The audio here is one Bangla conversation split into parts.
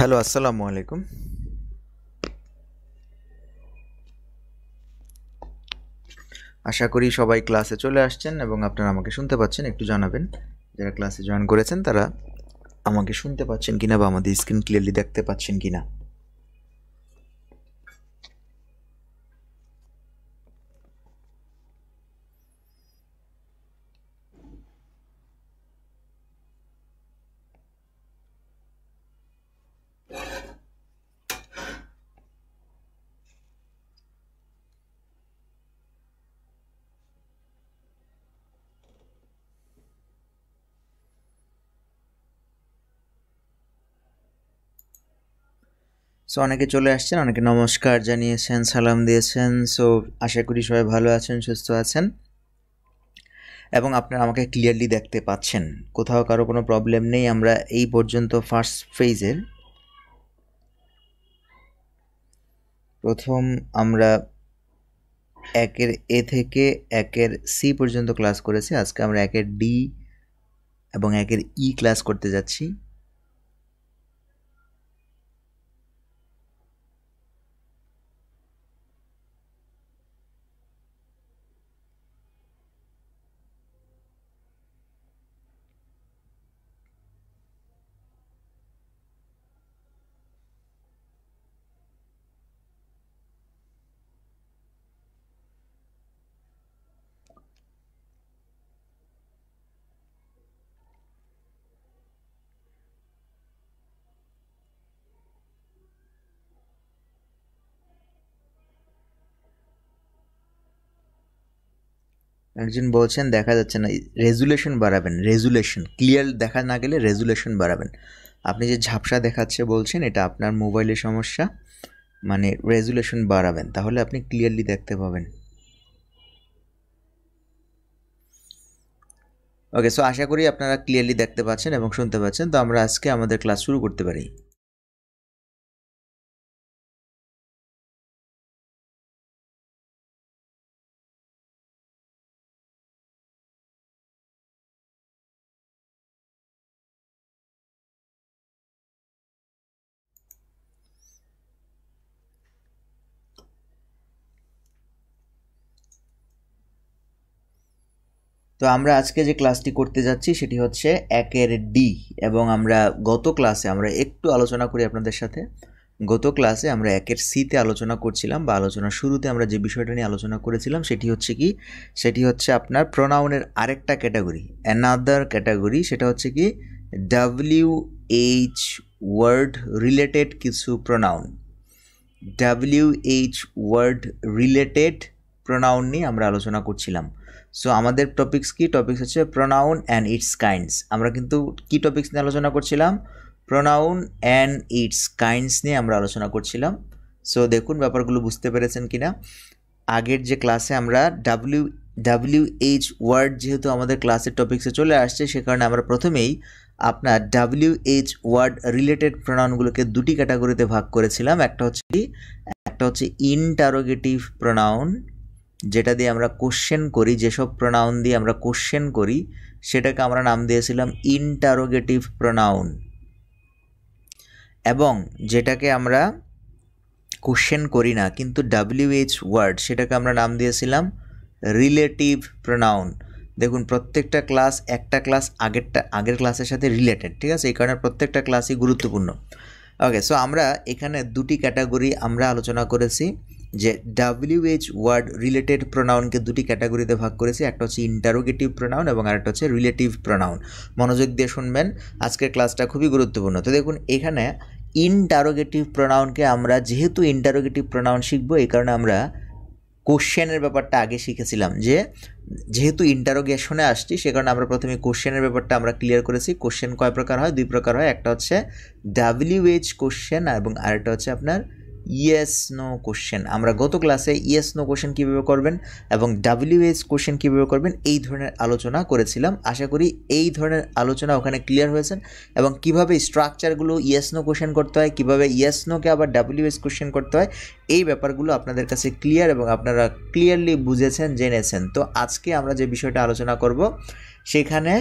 হ্যালো, আসসালামু আলাইকুম। আশা করি সবাই ক্লাসে চলে আসছেন এবং আপনারা আমাকে শুনতে পাচ্ছেন। একটু জানাবেন যারা ক্লাসে জয়েন করেছেন তারা আমাকে শুনতে পাচ্ছেন কিনা বা আমাদের স্ক্রিন ক্লিয়ারলি দেখতে পাচ্ছেন কিনা। সো অনেকে চলে আসছেন, অনেকে নমস্কার জানিয়েছেন, সালাম দিয়েছেন। সো আশা করি সবাই ভালো আছেন, সুস্থ আছেন এবং আপনারা আমাকে ক্লিয়ারলি দেখতে পাচ্ছেন। কোথাও কারো কোনো প্রবলেম নেই। আমরা এই পর্যন্ত ফার্স্ট ফেজের প্রথম আমরা একের এ থেকে একের সি পর্যন্ত ক্লাস করেছি। আজকে আমরা একের ডি এবং একের ই ক্লাস করতে যাচ্ছি। একজন বলছেন দেখা যাচ্ছে না, রেজুলেশন বাড়াবেন। রেজুলেশন ক্লিয়ার দেখা না গেলে রেজুলেশন বাড়াবেন। আপনি যে ঝাপসা দেখাচ্ছে বলছেন, এটা আপনার মোবাইলের সমস্যা। মানে রেজুলেশন বাড়াবেন, তাহলে আপনি ক্লিয়ারলি দেখতে পাবেন। ওকে, সো আশা করি আপনারা ক্লিয়ারলি দেখতে পাচ্ছেন এবং শুনতে পাচ্ছেন। তো আমরা আজকে আমাদের ক্লাস শুরু করতে পারি। তো আমরা আজকে যে ক্লাসটি করতে যাচ্ছি সেটি হচ্ছে একের ডি এবং আমরা গত ক্লাসে আমরা একটু আলোচনা করি আপনাদের সাথে। গত ক্লাসে আমরা একের সিতে আলোচনা করছিলাম বা আলোচনার শুরুতে আমরা যে বিষয়টা নিয়ে আলোচনা করেছিলাম সেটি হচ্ছে কি, সেটি হচ্ছে আপনার প্রোনাউনের আরেকটা ক্যাটাগরি, অ্যানাদার ক্যাটাগরি। সেটা হচ্ছে কি WH ওয়ার্ড রিলেটেড কিছু pronoun. WH word related pronoun নিয়ে আমরা আলোচনা করছিলাম। সো আমাদের টপিক্স কি? টপিক্স হচ্ছে প্রোনাউন অ্যান্ড ইটস কাইন্ডস। আমরা কিন্তু কি টপিক্স নিয়ে আলোচনা করছিলাম? প্রোনাউন অ্যান্ড ইটস কাইন্ডস নিয়ে আমরা আলোচনা করছিলাম। সো দেখুন ব্যাপারগুলো বুঝতে পেরেছেন কিনা। আগের যে ক্লাসে আমরা WH ওয়ার্ড যেহেতু আমাদের ক্লাসের টপিক্সে চলে আসছে, সে কারণে আমরা প্রথমেই আপনার WH ওয়ার্ড রিলেটেড প্রোনাউনগুলোকে দুটি ক্যাটাগরিতে ভাগ করেছিলাম। একটা হচ্ছে ইন্টারোগেটিভ প্রোনাউন, যেটা দিয়ে আমরা কোশ্চেন করি। যেসব প্রোনাউন দিয়ে আমরা কোশ্চেন করি সেটাকে আমরা নাম দিয়েছিলাম ইন্টারোগেটিভ প্রোনাউন, এবং যেটাকে আমরা কোশ্চেন করি না কিন্তু WH ওয়ার্ড, সেটাকে আমরা নাম দিয়েছিলাম রিলেটিভ প্রোনাউন। দেখুন প্রত্যেকটা ক্লাস একটা ক্লাস আগের ক্লাসের সাথে রিলেটেড, ঠিক আছে? এই কারণে প্রত্যেকটা ক্লাসই গুরুত্বপূর্ণ। ওকে, সো আমরা এখানে দুটি ক্যাটাগরি আমরা আলোচনা করেছি, যে WH ওয়ার্ড রিলেটেড প্রোনাউনকে দুটি ক্যাটাগরিতে ভাগ করেছি। একটা হচ্ছে ইন্টারোগেটিভ প্রোনাউন এবং আরেকটা হচ্ছে রিলেটিভ প্রোনাউন। মনোযোগ দিয়ে শুনবেন, আজকের ক্লাসটা খুবই গুরুত্বপূর্ণ। তো দেখুন এখানে ইন্টারোগেটিভ প্রোনাউনকে আমরা, যেহেতু ইন্টারোগেটিভ প্রোনাউন শিখবো, এই কারণে আমরা কোশ্চেনের ব্যাপারটা আগে শিখেছিলাম। যেহেতু ইন্টারোগেশনে আসছি সে কারণে আমরা প্রথমে কোশ্চেনের ব্যাপারটা আমরা ক্লিয়ার করেছি। কোশ্চেন কয় প্রকার হয়? দুই প্রকার হয়। একটা হচ্ছে WH কোশ্চেন এবং আরেকটা হচ্ছে আপনার ইয়েস নো কোশ্চেন। আমরা গত ক্লাসে ইয়েস নো কোশ্চেন কীভাবে করবেন এবং WH কোশ্চেন কীভাবে করবেন এই ধরনের আলোচনা করেছিলাম। আশা করি এই ধরনের আলোচনা ওখানে ক্লিয়ার হয়েছেন এবং কিভাবে স্ট্রাকচারগুলো ইয়েস নো কোশ্চেন করতে হয়, কিভাবে ইয়েস নোকে আবার WH কোশ্চেন করতে হয়, এই ব্যাপারগুলো আপনাদের কাছে ক্লিয়ার এবং আপনারা ক্লিয়ারলি বুঝেছেন, জেনেছেন। তো আজকে আমরা যে বিষয়টা আলোচনা করব সেখানে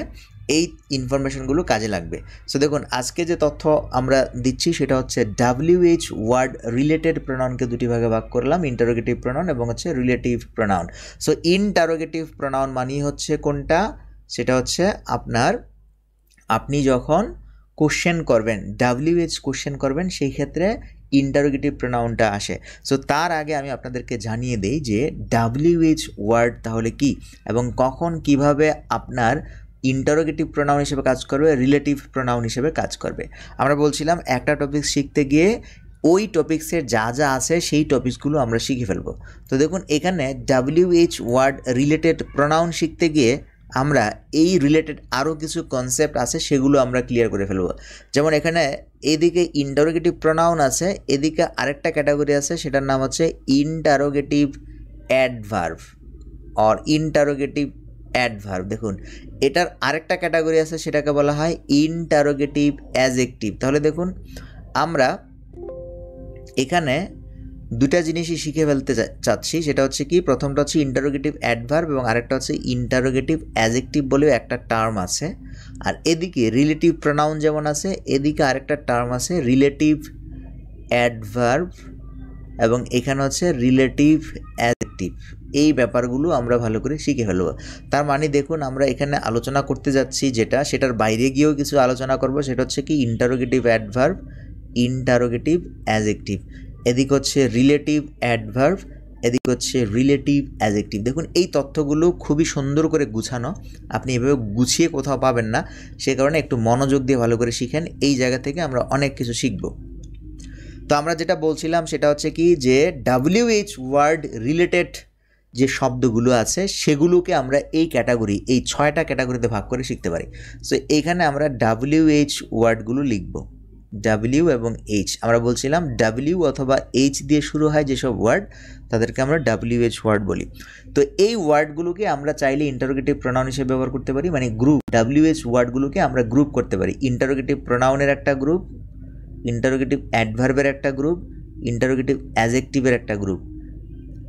এই ইনফরমেশনগুলো কাজে লাগবে। সো দেখুন আজকে যে তথ্য আমরা দিচ্ছি সেটা হচ্ছে WH ওয়ার্ড রিলেটেড প্রোনাউনকে দুটি ভাগে ভাগ করলাম, ইন্টারোগেটিভ প্রোনাউন এবং হচ্ছে relative pronoun. So interrogative pronoun মানেই হচ্ছে কোনটা, সেটা হচ্ছে আপনি যখন কোশ্চেন করবেন, WH কোশ্চেন করবেন, সেই ক্ষেত্রে ইন্টারোগেটিভ প্রোনাউনটা আসে। সো তার আগে আমি আপনাদেরকে জানিয়ে দেই যে WH ওয়ার্ড তাহলে কি এবং কখন কিভাবে আপনার ইন্টারোগেটিভ প্রোনাউন হিসেবে কাজ করবে, রিলেটিভ প্রোনাউন হিসেবে কাজ করবে। আমরা বলছিলাম একটা টপিক শিখতে গিয়ে ওই টপিক্সের যা যা আছে সেই টপিকসগুলো আমরা শিখে ফেলবো। তো দেখুন এখানে WH ওয়ার্ড রিলেটেড প্রোনাউন শিখতে গিয়ে আমরা এই রিলেটেড আরও কিছু কনসেপ্ট আছে সেগুলো আমরা ক্লিয়ার করে ফেলবো। যেমন এখানে এদিকে ইন্টারোগেটিভ প্রোনাউন আছে, এদিকে আরেকটা ক্যাটাগরি আছে সেটার নাম হচ্ছে interrogative adverb or interrogative adverb. দেখুন এটার আরেকটা ক্যাটাগরি আছে সেটাকে বলা হয় ইন্টারোগেটিভ অ্যাজেক্টিভ। তাহলে দেখুন আমরা এখানে দুটা জিনিসই শিখে ফেলতে চাচ্ছি, সেটা হচ্ছে কি, প্রথমটা হচ্ছে ইন্টারোগেটিভ অ্যাডভার্ব এবং আরেকটা হচ্ছে ইন্টারোগেটিভ অ্যাজেক্টিভ বলেও একটা টার্ম আছে। আর এদিকে রিলেটিভ প্রোনাউন যেমন আছে, এদিকে আরেকটা টার্ম আছে রিলেটিভ অ্যাডভার্ব এবং এখানে হচ্ছে রিলেটিভ অ্যাজেক্টিভ। এই ব্যাপারগুলো আমরা ভালো করে শিখে ফেলব। তার মানে দেখুন আমরা এখানে আলোচনা করতে যাচ্ছি সেটার বাইরে গিয়েও কিছু আলোচনা করব, সেটা হচ্ছে কি ইন্টারোগেটিভ অ্যাডভার্ব, ইন্টারোগেটিভ অ্যাজেক্টিভ, এদিকে হচ্ছে রিলেটিভ অ্যাডভার্ব, এদিকে হচ্ছে রিলেটিভ অ্যাজেক্টিভ। দেখুন এই তথ্যগুলো খুবই সুন্দর করে গুছানো, আপনি এভাবে গুছিয়ে কোথাও পাবেন না, সে কারণে একটু মনোযোগ দিয়ে ভালো করে শিখেন। এই জায়গা থেকে আমরা অনেক কিছু শিখব। তো আমরা যেটা বলছিলাম সেটা হচ্ছে কি যে WH ওয়ার্ড রিলেটেড যে শব্দগুলো আছে সেগুলোকে আমরা এই ক্যাটাগরি, এই 6টা ক্যাটাগরিতে ভাগ করে শিখতে পারি। সো এইখানে আমরা WH ওয়ার্ডগুলো লিখব, W এবং H। আমরা বলছিলাম W অথবা H দিয়ে শুরু হয় যেসব ওয়ার্ড তাদেরকে আমরা WH ওয়ার্ড বলি। তো এই ওয়ার্ডগুলোকে আমরা চাইলে ইন্টারোগেটিভ প্রোনাউন হিসেবে ব্যবহার করতে পারি, মানে গ্রুপ, WH ওয়ার্ডগুলোকে আমরা গ্রুপ করতে পারি। ইন্টারোগেটিভ প্রোনাউনের একটা গ্রুপ, ইন্টারোগেটিভ অ্যাডভার্বের একটা গ্রুপ, ইন্টারোগেটিভ অ্যাজেক্টিভের একটা গ্রুপ।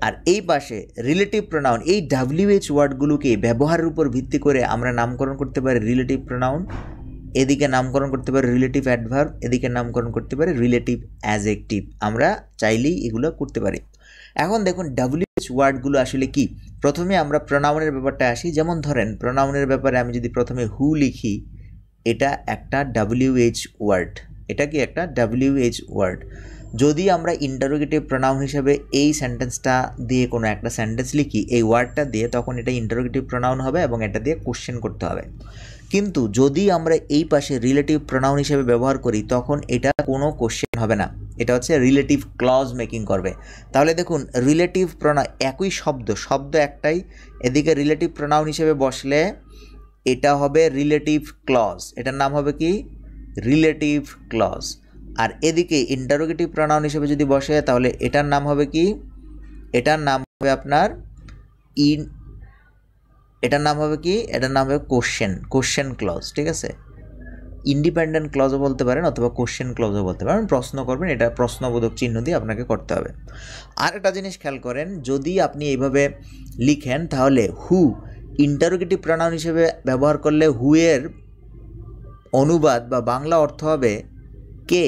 আর এই পাশে রিলেটিভ প্রোনাউন, এই WH ওয়ার্ডগুলোকে ব্যবহারের উপর ভিত্তি করে আমরা নামকরণ করতে পারি রিলেটিভ প্রোনাউন, এদিকে নামকরণ করতে পারি রিলেটিভ অ্যাডভার্ব, এদিকে নামকরণ করতে পারি রিলেটিভ অ্যাজেক্টিভ। আমরা চাইলেই এগুলো করতে পারি। এখন দেখুন WH ওয়ার্ডগুলো আসলে কি। প্রথমে আমরা প্রোনাউনের ব্যাপারটা আসি। যেমন ধরেন প্রোনাউনের ব্যাপারে আমি যদি প্রথমে হু লিখি, এটা একটা WH ওয়ার্ড, এটা কি একটা WH ওয়ার্ড। যদি আমরা ইন্টারোগেটিভ প্রোনাউন হিসেবে এই সেন্টেন্সটা দিয়ে কোনো একটা সেন্টেন্স লিখি এই ওয়ার্ডটা দিয়ে, তখন এটা ইন্টারোগেটিভ প্রোনাউন হবে এবং এটা দিয়ে কোশ্চেন করতে হবে। কিন্তু যদি আমরা এই পাশে রিলেটিভ প্রোনাউন হিসেবে ব্যবহার করি তখন এটা কোনো কোশ্চেন হবে না, এটা হচ্ছে রিলেটিভ ক্লজ মেকিং করবে। তাহলে দেখুন রিলেটিভ প্রোনাউন একই শব্দ একটাই, এদিকে রিলেটিভ প্রোনাউন হিসেবে বসলে এটা হবে রিলেটিভ ক্লজ, এটার নাম হবে কি রিলেটিভ ক্লজ। আর এদিকে ইন্টারোগেটিভ প্রোনাউন হিসেবে যদি বসে তাহলে এটার নাম হবে কি, এটার নাম হবে আপনার এটার নাম হবে কোশ্চেন ক্লজ। ঠিক আছে, ইন্ডিপেন্ডেন্ট ক্লজও বলতে পারেন অথবা কোশ্চেন ক্লজও বলতে পারেন। প্রশ্ন করবেন, এটা প্রশ্নবোধক চিহ্ন দিয়ে আপনাকে করতে হবে। আর একটা জিনিস খেয়াল করেন, যদি আপনি এইভাবে লিখেন তাহলে হু ইন্টারোগেটিভ প্রোনাউন হিসেবে ব্যবহার করলে হু এর অনুবাদ বা বাংলা অর্থ হবে কে।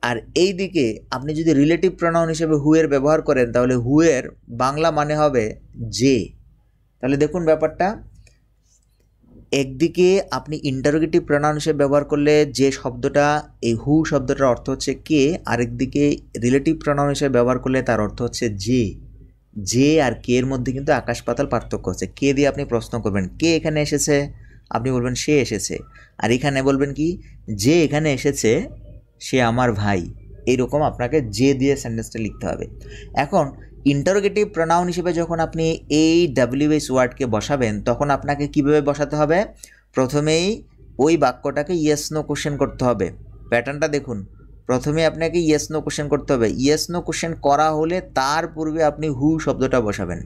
আর এই দিকে আপনি যদি রিলেটিভ প্রোনাউন হিসেবে হু এর ব্যবহার করেন তাহলে হু এর বাংলা মানে হবে যে। তাহলে দেখুন ব্যাপারটা, একদিকে আপনি ইন্টারোগেটিভ প্রোনাউন হিসেবে ব্যবহার করলে যে শব্দটা, এই হু শব্দটার অর্থ হচ্ছে কে, আরেকদিকে রিলেটিভ প্রোনাউন হিসেবে ব্যবহার করলে তার অর্থ হচ্ছে যে। যে আর কে এর মধ্যে কিন্তু আকাশ পাতাল পার্থক্য আছে। কে দিয়ে আপনি প্রশ্ন করবেন কে এখানে এসেছে, আপনি বলবেন সে এসেছে। আর এখানে বলবেন কি যে এখানে এসেছে সে আমার ভাই, এইরকম আপনাকে যে দিয়ে সেন্টেন্সটা লিখতে হবে। এখন ইন্টারোগেটিভ প্রোনাউন হিসেবে যখন আপনি এই WH ওয়ার্ডকে বসাবেন তখন আপনাকে কিভাবে বসাতে হবে, প্রথমেই ওই বাক্যটাকে ইয়েস নো কোশ্চেন করতে হবে। প্যাটার্নটা দেখুন, প্রথমে আপনাকে ইয়েস নো কোশ্চেন করতে হবে। ইয়েস নো কোশ্চেন করা হলে তার পূর্বে আপনি হু শব্দটা বসাবেন।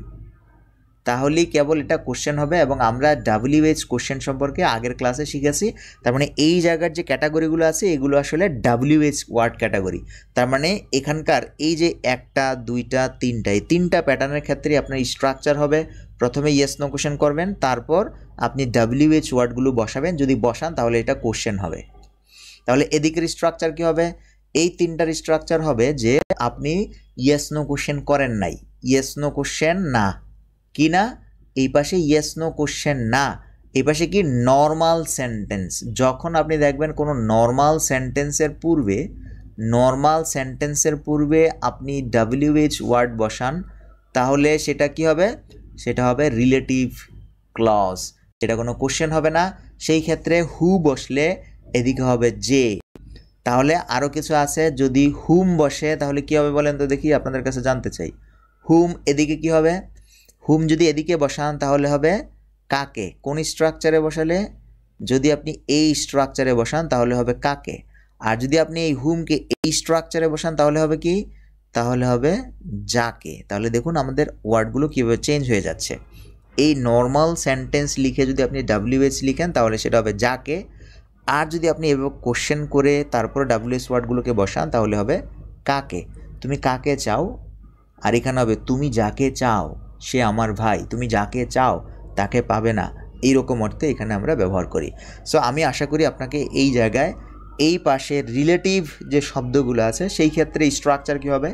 তাহলেই কেবল এটা কোশ্চেন হবে। এবং আমরা WH কোশ্চেন সম্পর্কে আগের ক্লাসে শিখেছি। তার মানে এই জায়গার যে ক্যাটাগরিগুলো আছে এগুলো আসলে WH ওয়ার্ড ক্যাটাগরি। তার মানে এখানকার এই যে 1টা 2টা 3টা এই 3টা প্যাটার্নের ক্ষেত্রে আপনার স্ট্রাকচার হবে, প্রথমে ইয়েস নো কোশ্চেন করবেন, তারপর আপনি WH ওয়ার্ডগুলো বসাবেন। যদি বসান তাহলে এটা কোশ্চেন হবে। তাহলে এদিকের স্ট্রাকচার কি হবে? এই 3টার স্ট্রাকচার হবে যে আপনি ইয়েস নো কোশ্চেন করেন নাই, ইয়েস নো কোশ্চেন না, কি না, এই পাশে ইয়েস নো কোশ্চেন না, এই পাশে কি নর্মাল সেন্টেন্স। যখন আপনি দেখবেন কোনো নর্মাল সেন্টেন্সের পূর্বে আপনি WH ওয়ার্ড বসান, তাহলে সেটা কি হবে? সেটা হবে রিলেটিভ ক্লজ, সেটা কোনো কোশ্চেন হবে না। সেই ক্ষেত্রে হু বসলে এদিকে হবে যে। তাহলে আরও কিছু আছে, যদি হুম বসে তাহলে কি হবে বলেন তো দেখি, আপনাদের কাছে জানতে চাই। হুম এদিকে কি হবে? হুম যদি এদিকে বসান তাহলে হবে কাকে। কোন স্ট্রাকচারে বসালে? যদি আপনি এই স্ট্রাকচারে বসান তাহলে হবে কাকে। আর যদি আপনি এই হুমকে এই স্ট্রাকচারে বসান তাহলে হবে কি? তাহলে হবে যাকে। তাহলে দেখুন আমাদের ওয়ার্ডগুলো কীভাবে চেঞ্জ হয়ে যাচ্ছে। এই নর্মাল সেন্টেন্স লিখে যদি আপনি WH লিখেন তাহলে সেটা হবে যাকে। আর যদি আপনি এভাবে কোশ্চেন করে তারপরে WH ওয়ার্ডগুলোকে বসান তাহলে হবে কাকে। তুমি কাকে চাও? আর এখানে হবে তুমি যাকে চাও সে আমার ভাই, তুমি যাকে চাও তাকে পাবে না, এইরকম অর্থে এখানে আমরা ব্যবহার করি। সো আমি আশা করি আপনাকে এই জায়গায় এই পাশে রিলেটিভ যে শব্দগুলো আছে সেই ক্ষেত্রে স্ট্রাকচার কী হবে,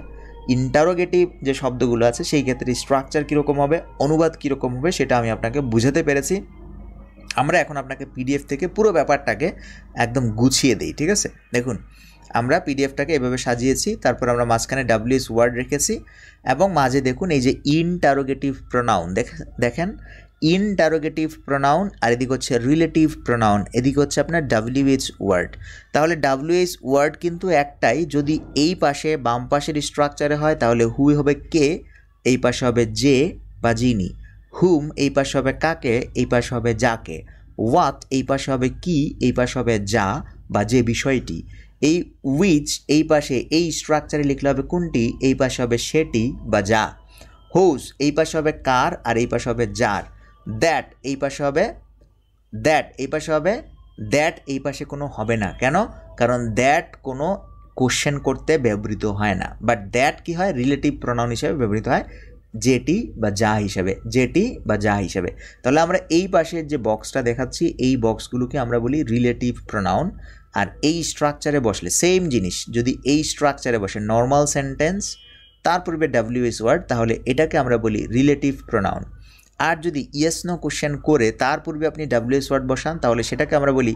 ইন্টারোগেটিভ যে শব্দগুলো আছে সেই ক্ষেত্রে স্ট্রাকচার কীরকম হবে, অনুবাদ কীরকম হবে সেটা আমি আপনাকে বুঝাতে পেরেছি। আমরা এখন আপনাকে PDF থেকে পুরো ব্যাপারটাকে একদম গুছিয়ে দিই, ঠিক আছে? দেখুন আমরা PDFটাকে এভাবে সাজিয়েছি, তারপর আমরা মাঝখানে WH ওয়ার্ড রেখেছি এবং মাঝে দেখুন এই যে ইন্টারোগেটিভ প্রোনাউন, দেখেন ইন্টারোগেটিভ প্রোনাউন, আর এদিকে হচ্ছে রিলেটিভ প্রোনাউন, এদিকে হচ্ছে আপনার WH ওয়ার্ড। তাহলে WH ওয়ার্ড কিন্তু একটাই, যদি এই পাশে বাম পাশের স্ট্রাকচারে হয় তাহলে হু হবে কে, এই পাশে হবে যে বা যিনি। হুম এই পাশে হবে কাকে, এই পাশে হবে যাকে। হোয়াট এই পাশে হবে কি, এই পাশে হবে যা বা যে বিষয়টি। এই উইচ এই পাশে এই স্ট্রাকচারে লিখলে হবে কোনটি, এই পাশে হবে সেটি বা যা। হোজ এই পাশে হবে কার, আর এই পাশে হবে যার। দ্যাট এই পাশে হবে দ্যাট এই পাশে কোনো হবে না, কেন? কারণ দ্যাট কোনো কোশ্চেন করতে ব্যবহৃত হয় না, বাট দ্যাট কি হয়, রিলেটিভ প্রোনাউন হিসেবে ব্যবহৃত হয়, যেটি বা যা হিসেবে। তাহলে আমরা এই পাশের যে বক্সটা দেখাচ্ছি এই বক্সগুলোকে আমরা বলি রিলেটিভ প্রোনাউন। আর এই স্ট্রাকচারে বসলে সেম জিনিস, যদি এই স্ট্রাকচারে বসে নর্মাল সেন্টেন্স তার পূর্বে WH ওয়ার্ড তাহলে এটাকে আমরা বলি রিলেটিভ প্রোনাউন। আর যদি ইয়েস নো কোশ্চেন করে তার পূর্বে আপনি WH ওয়ার্ড বসান তাহলে সেটাকে আমরা বলি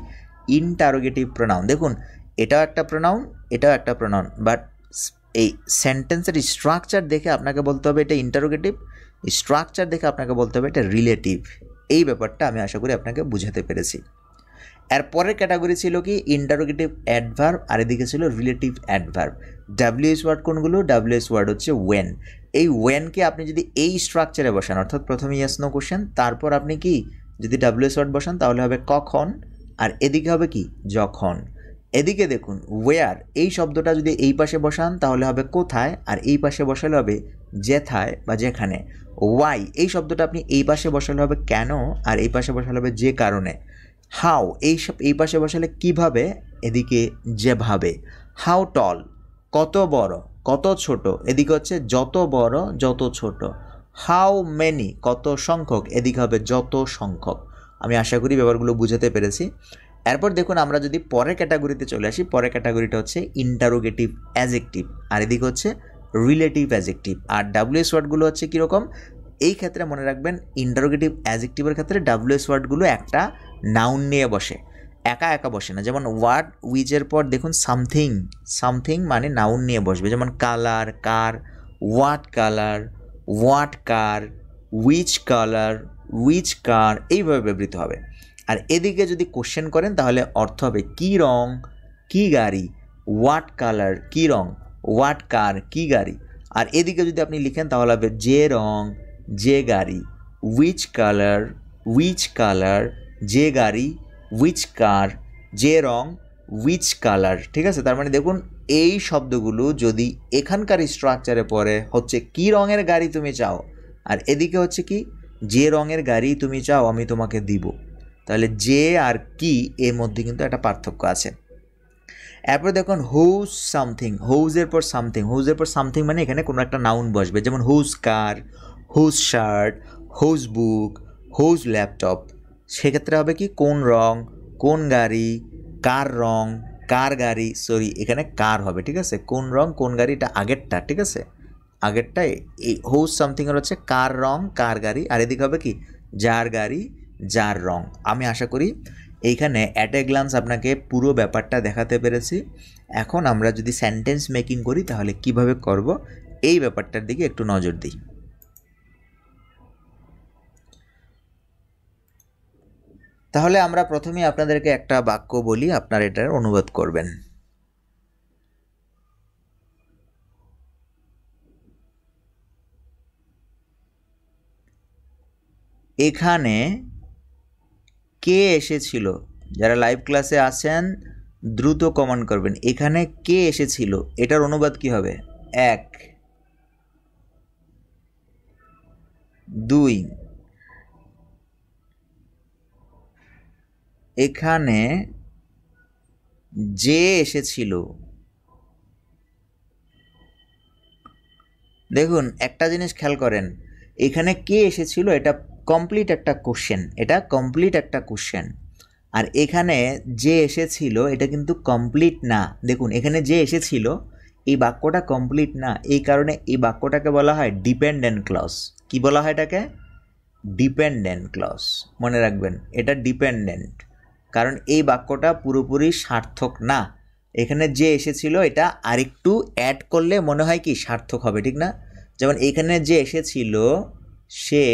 ইন্টারোগেটিভ প্রোনাউন। দেখুন এটাও একটা প্রোনাউন, বাট এই সেন্টেন্সের স্ট্রাকচার দেখে আপনাকে বলতে হবে এটা ইন্টারোগেটিভ, স্ট্রাকচার দেখে আপনাকে বলতে হবে এটা রিলেটিভ। এই ব্যাপারটা আমি আশা করি আপনাকে বুঝাতে পেরেছি। এর পরের ক্যাটাগরি ছিল কি ইন্টারোগেটিভ অ্যাডভার্ব, আর এদিকে ছিল রিলেটিভ অ্যাডভার্ব। WH ওয়ার্ড কোনগুলো? WH ওয়ার্ড হচ্ছে ওয়েন। এই ওয়েনকে আপনি যদি এই স্ট্রাকচারে বসান, অর্থাৎ প্রথমে ইয়েস নো কোশ্চেন, তারপর আপনি কি যদি WH ওয়ার্ড বসান তাহলে হবে কখন, আর এদিকে হবে কি যখন। এদিকে দেখুন ওয়ার এই শব্দটা যদি এই পাশে বসান তাহলে হবে কোথায়, আর এই পাশে বসালে হবে যেথায় বা যেখানে। ওয়াই এই শব্দটা আপনি এই পাশে বসালে হবে কেন, আর এই পাশে বসালে হবে যে কারণে। হাউ এই পাশে বসালে কিভাবে, এদিকে যেভাবে। হাউ টল কত বড় কত ছোট, এদিকে হচ্ছে যত বড় যত ছোট। হাউ মেনি কত সংখ্যক, এদিকে হবে যত সংখ্যক। আমি আশা করি ব্যাপারগুলো বুঝাতে পেরেছি। এরপর দেখুন আমরা যদি পরের ক্যাটাগরিতে চলে আসি, পরের ক্যাটাগরিটা হচ্ছে ইন্টারোগেটিভ অ্যাজেক্টিভ, আর এদিকে হচ্ছে রিলেটিভ অ্যাজেক্টিভ। আর WH ওয়ার্ডগুলো হচ্ছে কীরকম, এই ক্ষেত্রে মনে রাখবেন ইন্টারোগেটিভ অ্যাজেক্টিভের ক্ষেত্রে WH ওয়ার্ডগুলো একটা নাউন নিয়ে বসে, একা একা বসে না। যেমন ওয়ার্ড উইচের পর দেখুন সামথিং মানে নাউন নিয়ে বসবে, যেমন colour car, what colour what car, which colour which car, এইভাবে ব্যবহৃত হবে। আর এদিকে যদি কোশ্চেন করেন তাহলে অর্থ হবে কি রং কি গাড়ি, হোয়াট কালার কি রং, হোয়াট কার কি গাড়ি। আর এদিকে যদি আপনি লিখেন তাহলে হবে যে রং যে গাড়ি, উইচ কালার যে গাড়ি, উইচ কার যে রং, উইচ কালার। ঠিক আছে, তার মানে দেখুন এই শব্দগুলো যদি এখানকার স্ট্রাকচারে পড়ে হচ্ছে কি রঙের গাড়ি তুমি চাও, আর এদিকে হচ্ছে কি যে রঙের গাড়ি তুমি চাও আমি তোমাকে দিব। তাহলে যে আর কি এর মধ্যে কিন্তু একটা পার্থক্য আছে। এরপর দেখুন হুজ সামথিং, হুজের পর সামথিং, হুজের পর সামথিং মানে এখানে কোনো একটা নাউন বসবে, যেমন whose car, whose shirt, whose book, whose laptop. সেক্ষেত্রে হবে কি কোন রং, কোন গাড়ি, কার রং, কার গাড়ি, সরি এখানে কার হবে, ঠিক আছে। কোন রং কোন গাড়ি এটা আগেরটা, ঠিক আছে, আগেরটাই। এই হুজ সামথিংয়ের হচ্ছে কার রং কার গাড়ি, আর এদিকে হবে কি যার গাড়ি যার রং। আমি আশা করি এইখানে অ্যাট এ গ্লান্স আপনাকে পুরো ব্যাপারটা দেখাতে পেরেছি। এখন আমরা যদি সেন্টেন্স মেকিং করি তাহলে কিভাবে করব এই ব্যাপারটার দিকে একটু নজর দিই। তাহলে আমরা প্রথমেই আপনাদেরকে একটা বাক্য বলি, আপনারা এটার অনুবাদ করবেন। এখানে কে এসেছিল? যারা লাইভ ক্লাসে আছেন দ্রুত কমেন্ট করবেন, এখানে কে এসেছিল এটার অনুবাদ কি হবে? 1, 2, এখানে যে এসেছিল। দেখুন একটা জিনিস খেয়াল করেন, এখানে কে এসেছিল এটা কমপ্লিট একটা কোশ্চেন, এটা কমপ্লিট একটা কোশ্চেন। আর এখানে যে এসেছিল এটা কিন্তু কমপ্লিট না। দেখুন এখানে যে এসেছিল এই বাক্যটা কমপ্লিট না, এই কারণে এই বাক্যটাকে বলা হয় ডিপেন্ডেন্ট ক্লজ। কি বলা হয় এটাকে? Dependent clause. মনে রাখবেন এটা ডিপেন্ডেন্ট, কারণ এই বাক্যটা পুরোপুরি সার্থক না। এখানে যে এসেছিল এটা আরেকটু অ্যাড করলে মনে হয় কি সার্থক হবে, ঠিক না? যেমন এখানে যে এসেছিল সে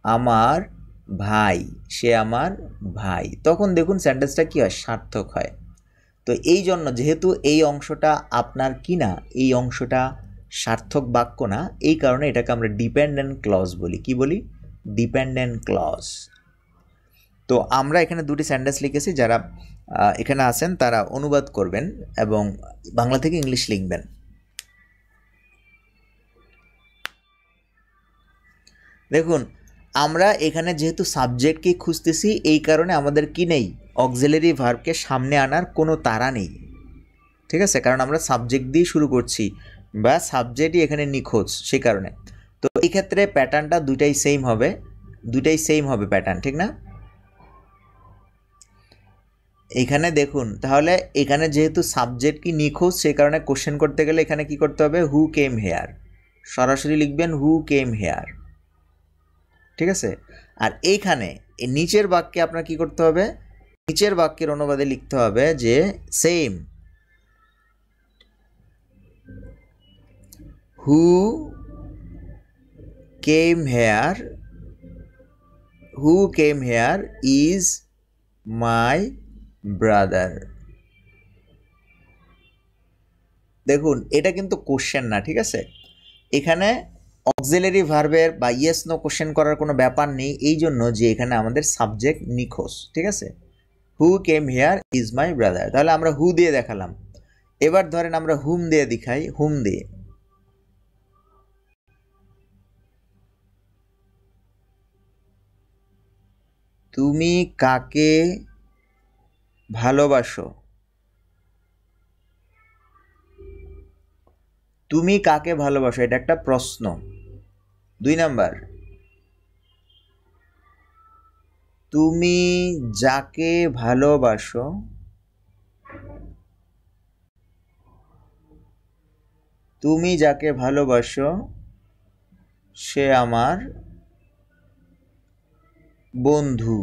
আমার ভাই, সে আমার ভাই, তখন দেখুন সেন্টেন্সটা কি হয়, সার্থক হয়। তো এই জন্য যেহেতু এই অংশটা আপনার কি না, এই অংশটা সার্থক বাক্য না, এই কারণে এটাকে আমরা ডিপেন্ডেন্ট ক্লজ বলি। কি বলি? Dependent clause. তো আমরা এখানে দুটি সেন্টেন্স লিখেছি, যারা এখানে আছেন তারা অনুবাদ করবেন এবং বাংলা থেকে ইংলিশ লিখবেন। দেখুন আমরা এখানে যেহেতু সাবজেক্টকে খুঁজতেছি এই কারণে আমাদের কি নেই, অক্সিলারি ভার্বকে সামনে আনার কোনো তাড়া নেই, ঠিক আছে, কারণ আমরা সাবজেক্ট দিয়ে শুরু করছি বা সাবজেক্টই এখানে নিখোঁজ, সেই কারণে। তো এই ক্ষেত্রে প্যাটার্নটা দুইটাই সেম হবে, দুইটাই সেম হবে প্যাটার্ন, ঠিক না? এখানে দেখুন তাহলে এখানে যেহেতু সাবজেক্ট কি নিখোঁজ, সেই কারণে কোশ্চেন করতে গেলে এখানে কি করতে হবে, হু কেম হেয়ার, সরাসরি লিখবেন হু কেম হেয়ার, ঠিক আছে। আর এইখানে এই নিচের বাক্যে আপনার কি করতে হবে, নিচের বাক্যের অনুবাদে লিখতে হবে যে same, who came here, who came here is my brother. দেখুন এটা কিন্তু কোশ্চেন না, ঠিক আছে, এখানে অক্সিলারি ভার্বের বা ইয়েস নো কোশ্চেন করার কোনো ব্যাপার নেই, এই জন্য যে এখানে আমাদের সাবজেক্ট নিখোঁজ, ঠিক আছে। Who came here is my brother, তাহলে আমরা হু দিয়ে দেখালাম। এবার ধরেন আমরা হুম দিয়ে দেখাই, হুম দিয়ে, তুমি কাকে ভালোবাসো? তুমি কাকে ভালোবাসো এটা একটা প্রশ্ন। 2 নাম্বার, তুমি যাকে ভালোবাসো তুমি যাকে ভালোবাসো সে আমার বন্ধু।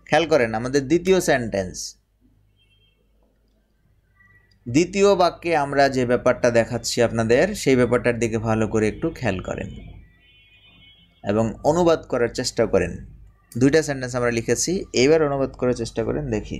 খেয়াল করেন আমাদের দ্বিতীয় সেন্টেন্স, দ্বিতীয় বাক্যে আমরা যে ব্যাপারটা দেখাচ্ছি আপনাদের সেই ব্যাপারটার দিকে ভালো করে একটু খেয়াল করেন এবং অনুবাদ করার চেষ্টা করেন। দুইটা সেন্টেন্স আমরা লিখেছি, এবার অনুবাদ করার চেষ্টা করেন, দেখি।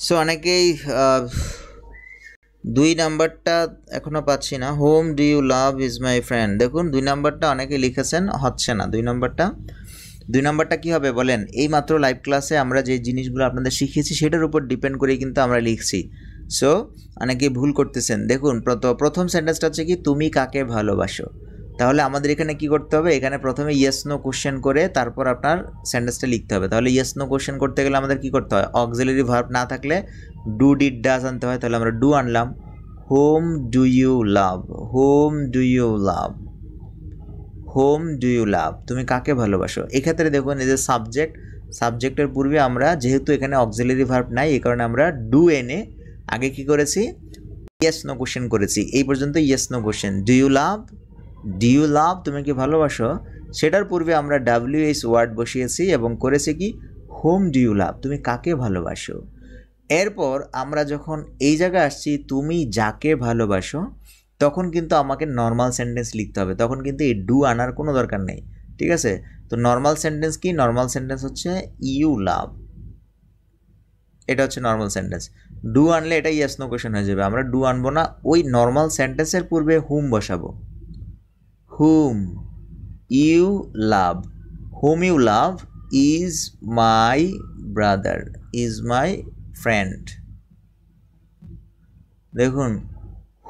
সো অনেকেই 2 নাম্বারটা এখনো পাচ্ছি না। Whom do you love is my friend. দেখুন 2 নাম্বারটা অনেকে লিখেছেন, হচ্ছে না 2 নাম্বারটা কি হবে বলেন? এই মাত্র লাইভ ক্লাসে আমরা যে জিনিসগুলো আপনাদের শিখিয়েছি সেটার উপর ডিপেন্ড করেই কিন্তু আমরা লিখছি। সো অনেকে ভুল করতেছেন। দেখুন প্রথম সেন্টেন্সটা হচ্ছে কি, তুমি কাকে ভালোবাসো। তাহলে আমাদের এখানে কি করতে হবে? এখানে প্রথমে ইয়েস নো কোশ্চেন করে তারপর আপনার সেন্টেন্সটা লিখতে হবে। তাহলে ইয়েস নো কোশ্চেন করতে গেলে আমাদের কি করতে হয়? অক্সিলারি ভার্ব না থাকলে ডু ডিড ডাজ আনতে হয়। তাহলে আমরা ডু আনলাম। Whom do you love, whom do you love, whom do you love, তুমি কাকে ভালোবাসো। এক্ষেত্রে দেখুন এই যে সাবজেক্টের পূর্বে আমরা যেহেতু এখানে অক্সিলারি ভার্ব নাই, এই কারণে আমরা ডু এনে আগে কি করেছি? ইয়েস নো কোশ্চেন করেছি। এই পর্যন্ত yes no question. Do you love, তুমি কি ভালোবাসো, সেটার পূর্বে আমরা WH ওয়ার্ড বসিয়েছি এবং করেছি কি? হোম ডু ইউ লাভ, তুমি কাকে ভালোবাসো। এরপর আমরা যখন এই জায়গায় আসছি তুমি যাকে ভালোবাসো, তখন কিন্তু আমাকে নর্মাল সেন্টেন্স লিখতে হবে। তখন কিন্তু এই ডু আনার কোনো দরকার নেই, ঠিক আছে? তো নর্মাল সেন্টেন্স কি? নর্মাল সেন্টেন্স হচ্ছে ইউ লাভ, এটা হচ্ছে নর্মাল সেন্টেন্স। ডু আনলে এটা ইয়েস নো কোশ্চেন হয়ে যাবে। আমরা ডু আনবো না, ওই নর্মাল সেন্টেন্সের পূর্বে হুম বসাবো। Whom you love, whom you love is my brother, is my friend. দেখুন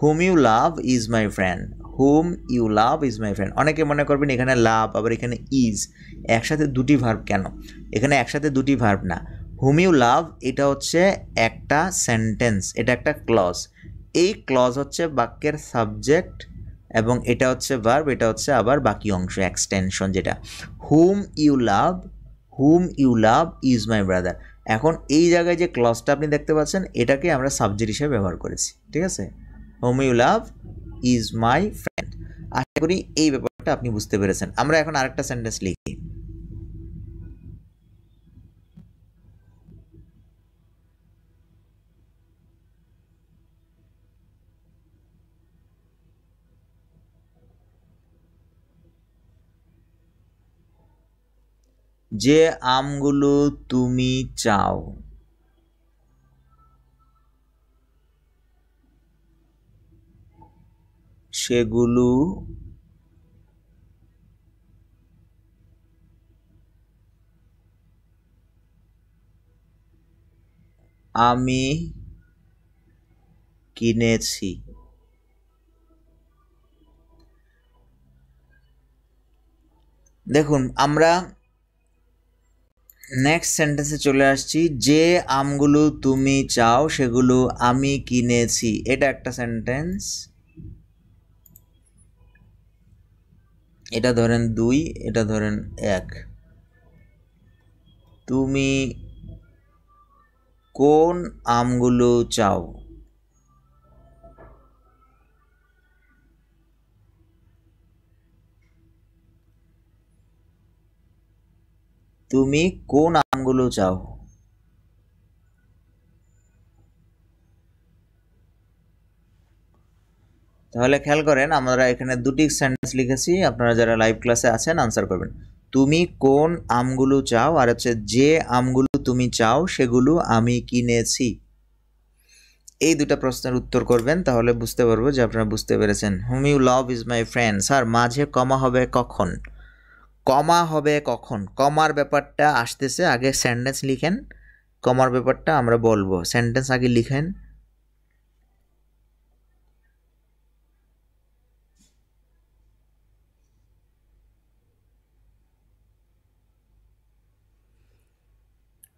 whom you love is my friend, whom you love is my friend. অনেকে মনে করবেন এখানে লাভ আবার এখানে ইজ, একসাথে দুটি ভার্ব কেন? এখানে একসাথে দুটি ভার্ব না। হুম ইউ লাভ এটা হচ্ছে একটা সেন্টেন্স, এটা একটা ক্লজ। এই ক্লজ হচ্ছে বাক্যের সাবজেক্ট এবং এটা হচ্ছে ভার্ব, এটা হচ্ছে আবার বাকি অংশ এক্সটেনশন যেটা। Whom you love is my brother. এখন এই জায়গায় যে ক্লজটা আপনি দেখতে পাচ্ছেন, এটাকে আমরা সাবজেক্ট হিসেবে ব্যবহার করেছি, ঠিক আছে? Whom you love is my friend. আশা করি এই ব্যাপারটা আপনি বুঝতে পেরেছেন। আমরা এখন আরেকটা সেন্টেন্স লিখি। যে আমগুলো তুমি চাও সেগুলো আমি কিনেছি। দেখুন আমরা নেক্সট সেন্টেন্সে চলে আসছি। যে আমগুলো তুমি চাও সেগুলো আমি কিনেছি, এটা একটা সেন্টেন্স। এটা ধরেন 2, এটা ধরেন 1। তুমি কোন আমগুলো চাও? তুমি কোন আমগুলো চাও? তাহলে খেয়াল করেন আমরা এখানে দুটি সেন্টেন্স লিখেছি। আপনারা যারা লাইভ ক্লাসে আছেন আনসার করবেন। তুমি কোন আমগুলো চাও, আর হচ্ছে যে আমগুলো তুমি চাও সেগুলো আমি কিনেছি। এই দুটো প্রশ্নের উত্তর করবেন, তাহলে বুঝতে পারবো যে আপনারা বুঝতে পেরেছেন। Whom you love is my friend. Sir মাঝে কমা হবে কখন? কমা হবে কখন? কমার ব্যাপারটা আসতেছে, আগে সেন্টেন্স লিখেন, কমার ব্যাপারটা আমরা বলবো। সেন্টেন্স আগে লিখেন।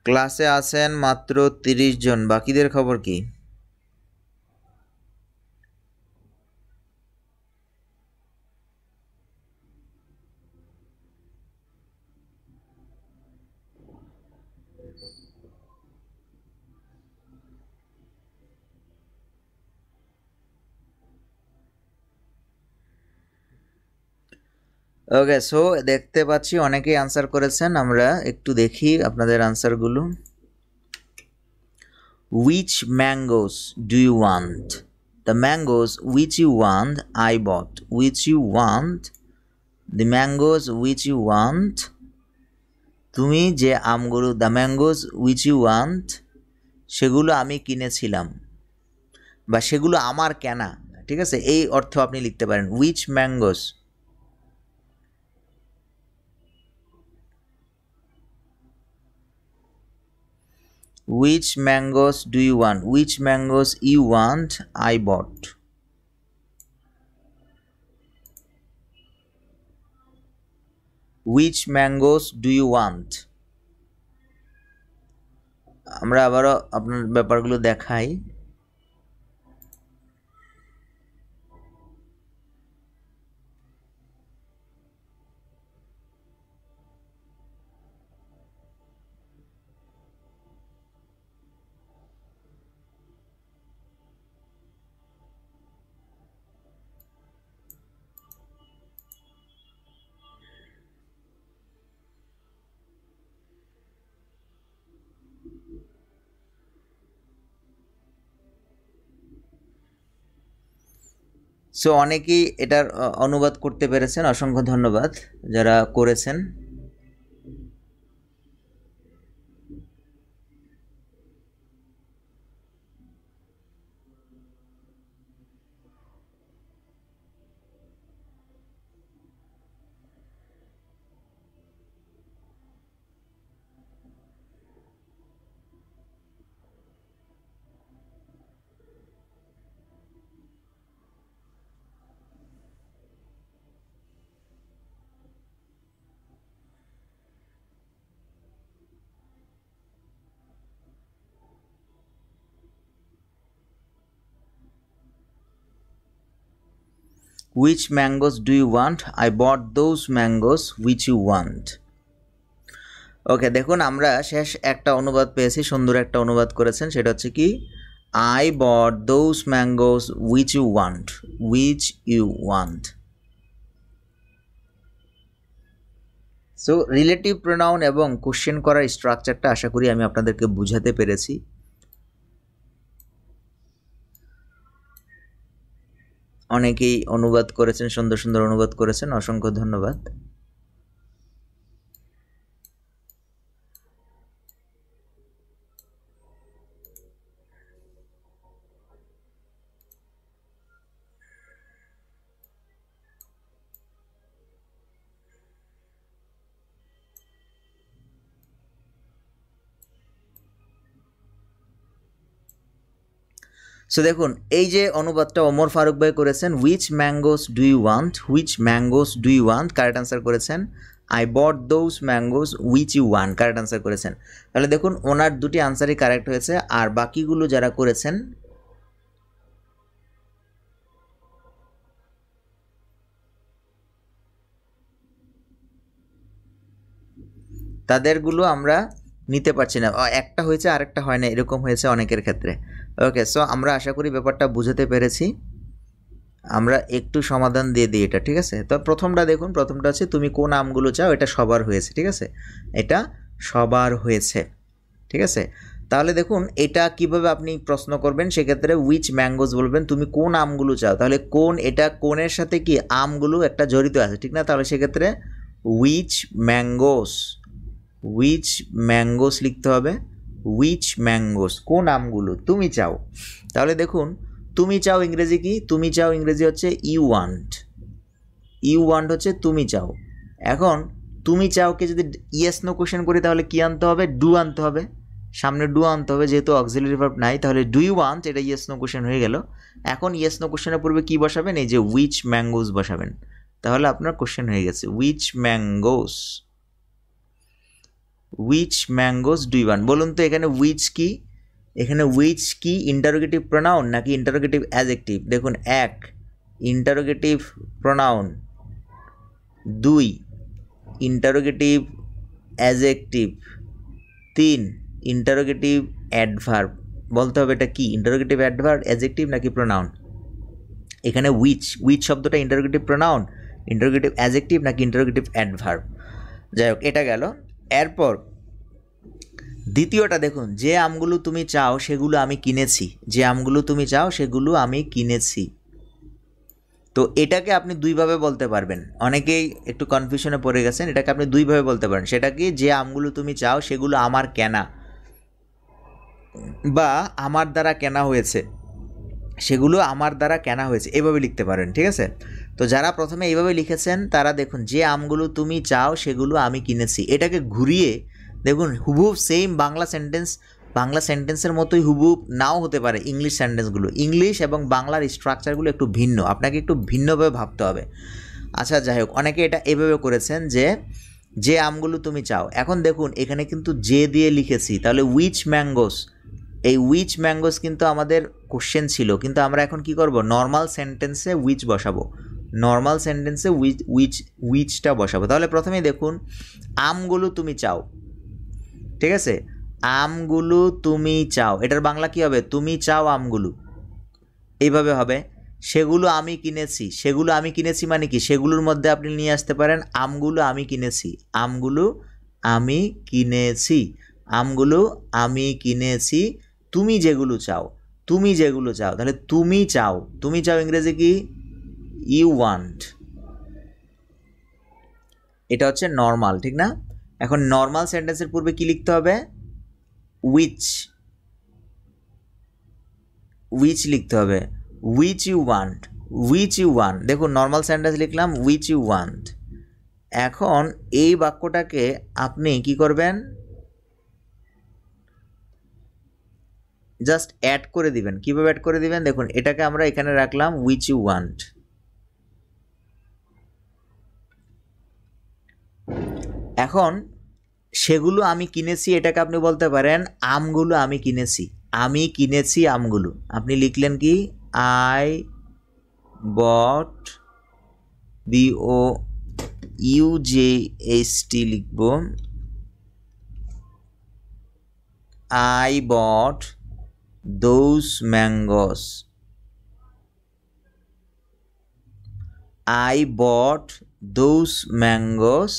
ক্লাসে আছেন মাত্র 30 জন, বাকিদের খবর কি? ওকে, সো দেখতে পাচ্ছি অনেকেই আনসার করেছেন। আমরা একটু দেখি আপনাদের আনসারগুলো। Which mangoes do you want? The mangoes which you want I bought. Which you want? The mangoes which you want. তুমি যে আমগুলো, the mangoes which you want সেগুলো আমি কিনেছিলাম বা সেগুলো আমার কেনা, ঠিক আছে, এই অর্থ আপনি লিখতে পারেন। Which mangoes, which mangoes do you want, which mangoes you want I bought, which mangoes do you want। আমরা আবারও আপনার ব্যাপারগুলো দেখাই। সো অনেকেই এটার অনুবাদ করতে পেরেছেন, অসংখ্য ধন্যবাদ যারা করেছেন। Which mangoes do you want? I bought those mangoes which you want. ওকে, দেখুন আমরা শেষ একটা অনুবাদ পেয়েছি, সুন্দর একটা অনুবাদ করেছেন, সেটা হচ্ছে কি I bought those mangoes which you want, which you want. So relative pronoun এবং কোশ্চেন করার স্ট্রাকচারটা আশা করি আমি আপনাদেরকে বুঝাতে পেরেছি। অনেকেই অনুবাদ করেছেন, সুন্দর সুন্দর অনুবাদ করেছেন, অসংখ্য ধন্যবাদ। সো দেখুন এই যে অনুবাদটা ওমর ফারুক ভাই করেছেন, which mangoes do you want, which mangoes do you want, correct answer করেছেন। I bought those mangoes which you want, correct answer করেছেন। তাহলে দেখুন ওনার দুটি আনসারই কারেক্ট হয়েছে, আর বাকিগুলো যারা করেছেন তাদেরগুলো আমরা নিতে পারছি না, একটা হয়েছে আরেকটা হয় না, এরকম হয়েছে অনেকের ক্ষেত্রে। ওকে, সো আমরা আশা করি ব্যাপারটা বুঝতে পেরেছি। আমরা একটু সমাধান দিয়ে দিই এটা, ঠিক আছে। তো প্রথমটা দেখুন, প্রথমটা হচ্ছে তুমি কোন আমগুলো চাও, এটা সবার হয়েছে, ঠিক আছে, এটা সবার হয়েছে, ঠিক আছে। তাহলে দেখুন এটা কিভাবে আপনি প্রশ্ন করবেন, সেক্ষেত্রে উইচ ম্যাঙ্গোস বলবেন, তুমি কোন আমগুলো চাও, তাহলে কোন, এটা কোনের সাথে কি আমগুলো একটা জড়িত আছে, ঠিক না, তাহলে সেক্ষেত্রে উইচ ম্যাঙ্গোস, উইচ ম্যাঙ্গোস লিখতে হবে, উইচ ম্যাঙ্গোস, কোন আমগুলো তুমি চাও। তাহলে দেখুন তুমি চাও ইংরেজি কি, তুমি চাও ইংরেজি হচ্ছে ইউ ওয়ান্ট, ইউ ওয়ান্ট হচ্ছে তুমি চাও। এখন তুমি চাওকে যদি ইয়েস নো কোশ্চেন করি তাহলে কি আনতে হবে, ডু আনতে হবে, সামনে ডু আনতে হবে, যেহেতু অক্সিলারি ভার্ব নাই, তাহলে ডু ইউ ওয়ান্ট, এটা ইয়েস নো কোশ্চেন হয়ে গেল। এখন ইয়েস নো কোশ্চেনের পূর্বে কি বসাবেন, এই যে উইচ ম্যাঙ্গোস বসাবেন, তাহলে আপনার কোশ্চেন হয়ে গেছে which mangoes, which mangoes do you want. বলুন তো এখানে উইচ কি, এখানে উইচ কি ইন্টারোগেটিভ প্রোনাউন নাকি ইন্টারোগেটিভ অ্যাডজেক্টিভ? দেখুন এক ইন্টারোগেটিভ প্রোনাউন, দুই ইন্টারোগেটিভ অ্যাডজেক্টিভ, তিন ইন্টারোগেটিভ অ্যাডভার্ব। বলতে হবে এটা কি, ইন্টারোগেটিভ অ্যাডভার্ব, অ্যাডজেক্টিভ নাকি প্রোনাউন। এখানে উইচ, উইচ শব্দটা ইন্টারোগেটিভ প্রোনাউন, ইন্টারোগেটিভ অ্যাডজেক্টিভ নাকি ইন্টারোগেটিভ অ্যাডভার্ব। যাই হোক, এটা গেল। এরপর দ্বিতীয়টা দেখুন, যে আমগুলো তুমি চাও সেগুলো আমি কিনেছি, যে আমগুলো তুমি চাও সেগুলো আমি কিনেছি। তো এটাকে আপনি দুইভাবে বলতে পারবেন, অনেকেই একটু কনফিউশনে পড়ে গেছেন, এটাকে আপনি দুইভাবে বলতে পারেন। সেটা কি, যে আমগুলো তুমি চাও সেগুলো আমার কেনা, বা আমার দ্বারা কেনা হয়েছে, সেগুলো আমার দ্বারা কেনা হয়েছে, এভাবে লিখতে পারেন। ঠিক আছে, তো যারা প্রথমে এইভাবে লিখেছেন তারা দেখুন, যে আমগুলো তুমি চাও সেগুলো আমি কিনেছি, এটাকে ঘুরিয়ে দেখুন হুবহুব সেম বাংলা সেন্টেন্সের মতোই হুবহুব নাও হতে পারে ইংলিশ সেন্টেন্সগুলো। ইংলিশ এবং বাংলার স্ট্রাকচারগুলো একটু ভিন্ন, আপনাকে একটু ভিন্নভাবে ভাবতে হবে। আচ্ছা যাই হোক, অনেকে এটা এভাবে করেছেন যে আমগুলো তুমি চাও। এখন দেখুন এখানে কিন্তু যে দিয়ে লিখেছি, তাহলে উইচ ম্যাঙ্গোস, এই উইচ ম্যাঙ্গোস কিন্তু আমাদের কোশ্চেন ছিল, কিন্তু আমরা এখন কি করব, নর্মাল সেন্টেন্সে উইচ বসাবো, নর্মাল সেন্টেন্সে উইচটা বসাবো। তাহলে প্রথমেই দেখুন আমগুলো তুমি চাও, ঠিক আছে, আমগুলো তুমি চাও, এটার বাংলা কি হবে, তুমি চাও আমগুলো, এইভাবে হবে। সেগুলো আমি কিনেছি, সেগুলো আমি কিনেছি মানে কি, সেগুলোর মধ্যে আপনি নিয়ে আসতে পারেন আমগুলো আমি কিনেছি, আমগুলো আমি কিনেছি, আমগুলো আমি কিনেছি। তুমি যেগুলো চাও, তুমি যেগুলো চাও, তাহলে তুমি চাও, তুমি চাও ইংরেজি কি, ইউ ওয়ান্ট, এটা হচ্ছে নর্মাল, ঠিক না? এখন নর্মাল সেন্টেন্সের পূর্বে কি লিখতে হবে, উইচ, উইচ লিখতে হবে, which you want, which you want. দেখুন নর্মাল সেন্টেন্স লিখলাম উইচ ইউ ওয়ান্ট। এখন এই বাক্যটাকে আপনি কি করবেন, জাস্ট অ্যাড করে দিবেন। কিভাবে অ্যাড করে দিবেন, দেখুন এটাকে আমরা এখানে রাখলাম উইচ ইউ ওয়ান্ট। এখন সেগুলো আমি কিনেছি, এটাকে আপনি বলতে পারেন আমগুলো আমি কিনেছি, আমি কিনেছি আমগুলো। আপনি লিখলেন কি, আই বট, BOUGHT লিখব, I bought those mangoes, I bought those mangoes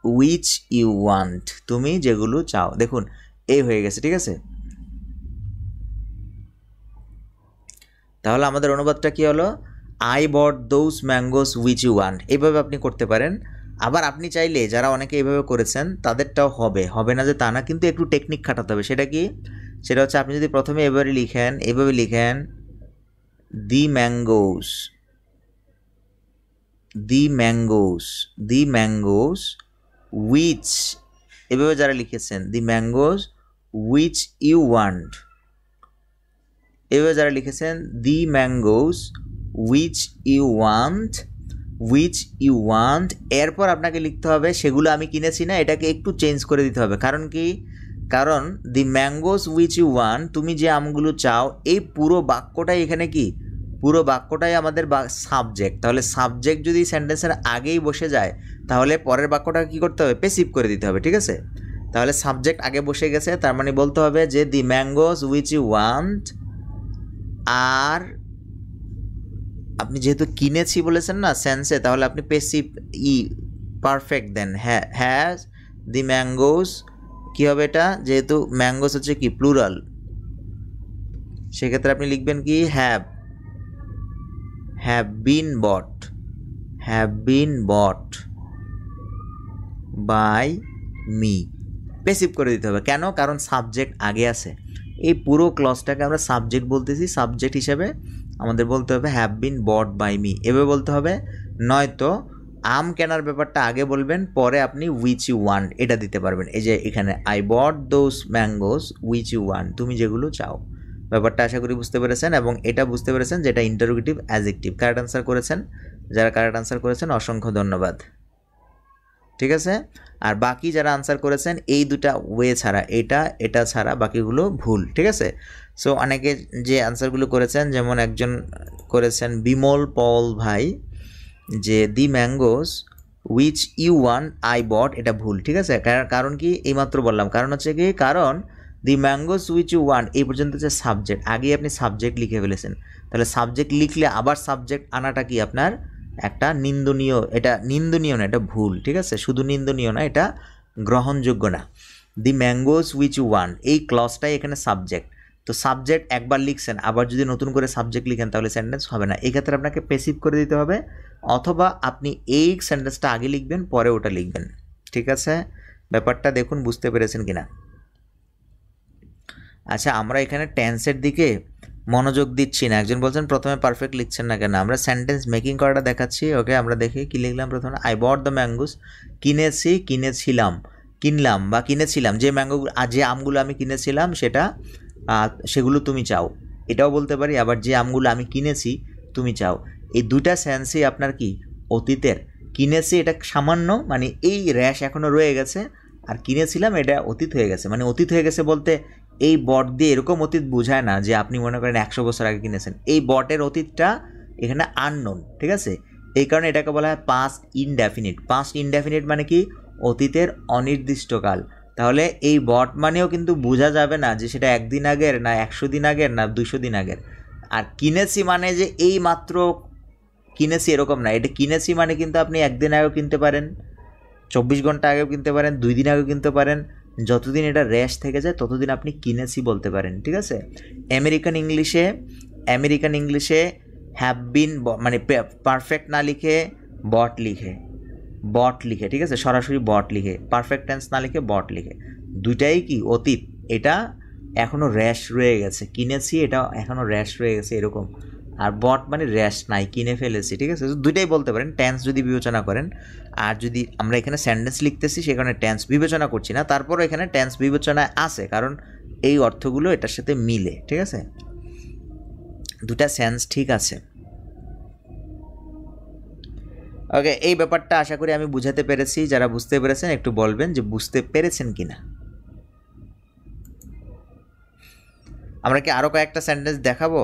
which you want, তুমি যেগুলো চাও। দেখুন এই হয়ে গেছে, ঠিক আছে। তাহলে আমাদের অনুবাদটা কি হলো, I bought those mangoes which you want, এইভাবে আপনি করতে পারেন। আবার আপনি চাইলে, যারা অনেকে এইভাবে করেছেন তাদেরটাও হবে না যে তা না, কিন্তু একটু টেকনিক খাটাতে হবে। সেটা কি, সেটা হচ্ছে আপনি যদি প্রথমে এভাবে লিখেন the mangoes, the mangoes, the mangoes which, এভাবে যারা লিখেছেন the mangoes which you want, এভাবে যারা লিখেছেন the mangoes which you want, which you want, এরপর আপনাকে লিখতে হবে সেগুলো আমি কিনেছি না, এটাকে একটু চেঞ্জ করে দিতে হবে। কারণ কি, কারণ দি ম্যাঙ্গোস উইচ ইউ ওয়ান্ট, তুমি যে আমগুলো চাও, এই পুরো বাক্যটাই এখানে কি, পুরো বাক্যটাই আমাদের সাবজেক্ট। তাহলে সাবজেক্ট যদি সেন্টেন্সের আগেই বসে যায়, তাহলে পরের বাক্যটাকে কী করতে হবে, পেসিভ করে দিতে হবে, ঠিক আছে। তাহলে সাবজেক্ট আগে বসে গেছে, তার মানে বলতে হবে যে the mangoes which you want আর, আপনি যেহেতু কিনেছি বলেছেন না সেন্সে, তাহলে আপনি পেসিভ পারফেক্ট দেন, হ্যাজ দি ম্যাঙ্গোস, কী হবে এটা, যেহেতু ম্যাঙ্গোস হচ্ছে কি প্লুরাল, সেক্ষেত্রে আপনি লিখবেন কি, have been bought by me, passive করে দিতে হবে। কেন, কারণ সাবজেক্ট আগে আছে। এই পুরো ক্লজটাকে আমরা সাবজেক্ট বলতেছি, সাবজেক্ট হিসেবে আমাদের বলতে হবে have been bought by me, এভাবে বলতে হবে। নয়তো আম কেনার ব্যাপারটা আগে বলবেন, পরে আপনি উইচ ইউ ওয়ান্ট এটা দিতে পারবেন। এই যে এখানে I bought those mangoes which you want, তুমি যেগুলো চাও। ব্যাপারটা আশা করি বুঝতে পেরেছেন, এবং এটা বুঝতে পেরেছেন যে এটা ইন্টারোগেটিভ অ্যাডজেক্টিভ। কারেক্ট আনসার করেছেন, যারা কারেক্ট আনসার করেছেন অসংখ্য ধন্যবাদ, ঠিক আছে। আর বাকি যারা আনসার করেছেন এই দুটা ওয়ে ছাড়া, এটা ছাড়া বাকিগুলো ভুল, ঠিক আছে। সো অনেকে যে আনসারগুলো করেছেন, যেমন একজন করেছেন বিমল পল ভাই, যে the mangoes which you want I bought, এটা ভুল, ঠিক আছে। কারণ কি, এইমাত্র বললাম, কারণ হচ্ছে কি, কারণ দি ম্যাঙ্গোস উইচ ইউ ওয়ান্ট এই পর্যন্ত হচ্ছে সাবজেক্ট, আগেই আপনি সাবজেক্ট লিখে ফেলেছেন। তাহলে সাবজেক্ট লিখলে আবার সাবজেক্ট আনাটা কি আপনার একটা নিন্দনীয়, এটা নিন্দনীয় না, এটা ভুল, ঠিক আছে। শুধু নিন্দনীয় না, এটা গ্রহণযোগ্য না। দি ম্যাঙ্গোস উইচ ইউ ওয়ান্ট, এই ক্লজটাই এখানে সাবজেক্ট। তো সাবজেক্ট একবার লিখছেন, আবার যদি নতুন করে সাবজেক্ট লিখেন তাহলে সেন্টেন্স হবে না। এই ক্ষেত্রে আপনাকে পেসিভ করে দিতে হবে, অথবা আপনি এই সেন্টেন্সটা আগে লিখবেন, পরে ওটা লিখবেন, ঠিক আছে। ব্যাপারটা দেখুন বুঝতে পেরেছেন কিনা। আচ্ছা, আমরা এখানে টেন্সের দিকে মনোযোগ দিচ্ছি না। একজন বলছেন প্রথমে পারফেক্ট লিখছেন না কেন? আমরা সেন্টেন্স মেকিং করাটা দেখাচ্ছি। ওকে, আমরা দেখি কি লিখলাম প্রথমে। আই বট দ্য ম্যাঙ্গোস, কিনেছি, কিনেছিলাম, কিনলাম বা কিনেছিলাম। যে যে আমগুলো আমি কিনেছিলাম সেগুলো তুমি চাও, এটাও বলতে পারি। আবার যে আমগুলো আমি কিনেছি তুমি চাও, এই দুটা সেন্সই আপনার কি অতীতের। কিনেছি এটা সামান্য, মানে এই র্যাশ এখনও রয়ে গেছে, আর কিনেছিলাম এটা অতীত হয়ে গেছে। মানে অতীত হয়ে গেছে বলতে এই বট দিয়ে এরকম অতীত বোঝায় না যে আপনি মনে করেন 100 বছর আগে কিনেছেন। এই বটের অতীতটা এখানে আননোন, ঠিক আছে? এই কারণে এটাকে বলা হয় পাস্ট ইনডেফিনিট। পাস্ট ইনডেফিনিট মানে কি? অতীতের অনির্দিষ্টকাল। তাহলে এই বট মানেও কিন্তু বোঝা যাবে না যে সেটা 1 দিন আগের, না 100 দিন আগের, না 200 দিন আগের। আর কিনেছি মানে যে এই মাত্র কিনেছি এরকম না। এটা কিনেছি মানে কিন্তু আপনি 1 দিন আগেও কিনতে পারেন, 24 ঘন্টা আগেও কিনতে পারেন, 2 দিন আগেও কিনতে পারেন। যতদিন এটা র্যাশ থেকে যায় ততদিন আপনি কিনেছি বলতে পারেন, ঠিক আছে? আমেরিকান ইংলিশে হ্যাভ বিন মানে পারফেক্ট না লিখে বট লিখে, ঠিক আছে? সরাসরি বট লিখে, পারফেক্ট টেন্স না লিখে বট লিখে। দুইটাই কি অতীত, এটা এখনও র্যাশ রয়ে গেছে। কিনেছি এটা এখনও র্যাশ রয়ে গেছে এরকম। আর বট মানে র্যাশ নাই, কিনে ফেলেছি, ঠিক আছে? দুইটাই বলতে পারেন টেন্স যদি বিবেচনা করেন। আর যদি আমরা এখানে সেন্টেন্স লিখতেছি সেখানে টেন্স বিবেচনা করছি না, তারপরও এখানে টেন্স বিবেচনায় আছে, কারণ এই অর্থগুলো এটার সাথে মিলে, ঠিক আছে? দুটা সেন্স ঠিক আছে। ওকে, এই ব্যাপারটা আশা করি আমি বুঝাতে পেরেছি। যারা বুঝতে পেরেছেন একটু বলবেন যে বুঝতে পেরেছেন কিনা। আমরা কি আরও কয়েকটা সেন্টেন্স দেখাবো?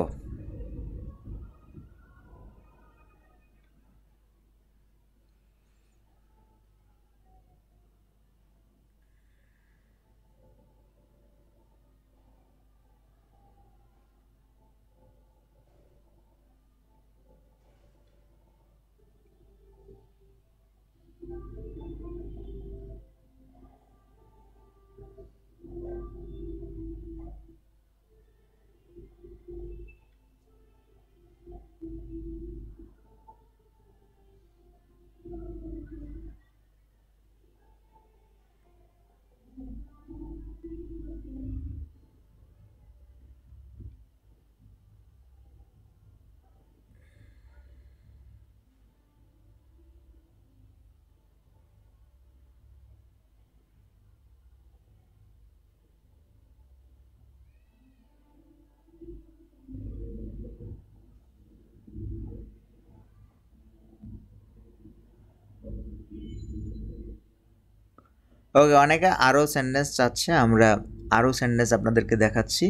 ওকে, অনেকে আরও সেন্টেন্স চাচ্ছে, আমরা আরও সেন্টেন্স আপনাদেরকে দেখাচ্ছি।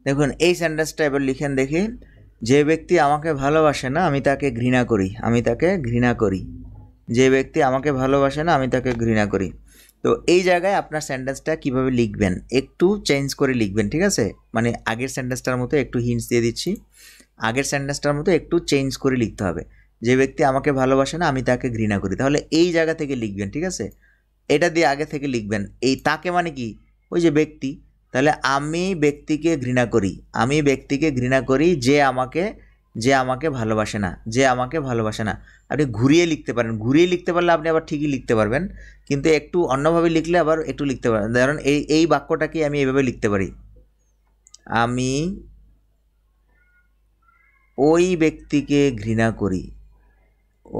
দেখুন এই সেন্টেন্সটা এবার লিখেন দেখি। যে ব্যক্তি আমাকে ভালোবাসে না আমি তাকে ঘৃণা করি, আমি তাকে ঘৃণা করি। যে ব্যক্তি আমাকে ভালোবাসে না আমি তাকে ঘৃণা করি। তো এই জায়গায় আপনার সেন্টেন্সটা কিভাবে লিখবেন একটু চেঞ্জ করে লিখবেন, ঠিক আছে? মানে আগের সেন্টেন্সটার মতো একটু হিন্টস দিয়ে দিচ্ছি। আগের সেন্টেন্সটার মতো একটু চেঞ্জ করে লিখতে হবে। যে ব্যক্তি আমাকে ভালোবাসে না আমি তাকে ঘৃণা করি, তাহলে এই জায়গা থেকে লিখবেন, ঠিক আছে? এটা দিয়ে আগে থেকে লিখবেন। এই তাকে মানে কি? ওই যে ব্যক্তি। তাহলে আমি ব্যক্তিকে ঘৃণা করি, আমি ব্যক্তিকে ঘৃণা করি যে আমাকে ভালোবাসে না, যে আমাকে ভালোবাসে না। আপনি ঘুরিয়ে লিখতে পারেন, ঘুরিয়ে লিখতে পারলে আপনি আবার ঠিকই লিখতে পারবেন, কিন্তু একটু অন্যভাবে লিখলে আবার একটু লিখতে পারেন। ধরুন এই বাক্যটাকে আমি এইভাবে লিখতে পারি, আমি ওই ব্যক্তিকে ঘৃণা করি,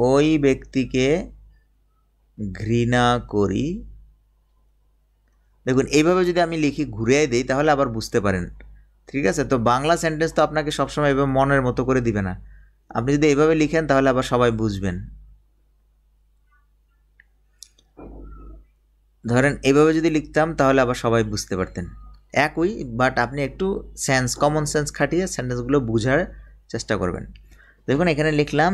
ওই ব্যক্তিকে ঘৃণা করি। দেখুন এইভাবে যদি আমি লিখি ঘুরিয়ে দিই তাহলে আবার বুঝতে পারেন, ঠিক আছে? তো বাংলা সেন্টেন্স তো আপনাকে সবসময় এভাবে মনের মতো করে দিবে না, আপনি যদি এইভাবে লিখেন তাহলে আবার সবাই বুঝবেন। ধরেন এইভাবে যদি লিখতাম তাহলে আবার সবাই বুঝতে পারতেন একই, বাট আপনি একটু কমন সেন্স খাটিয়ে সেন্টেন্সগুলো বোঝার চেষ্টা করবেন। দেখুন এখানে লিখলাম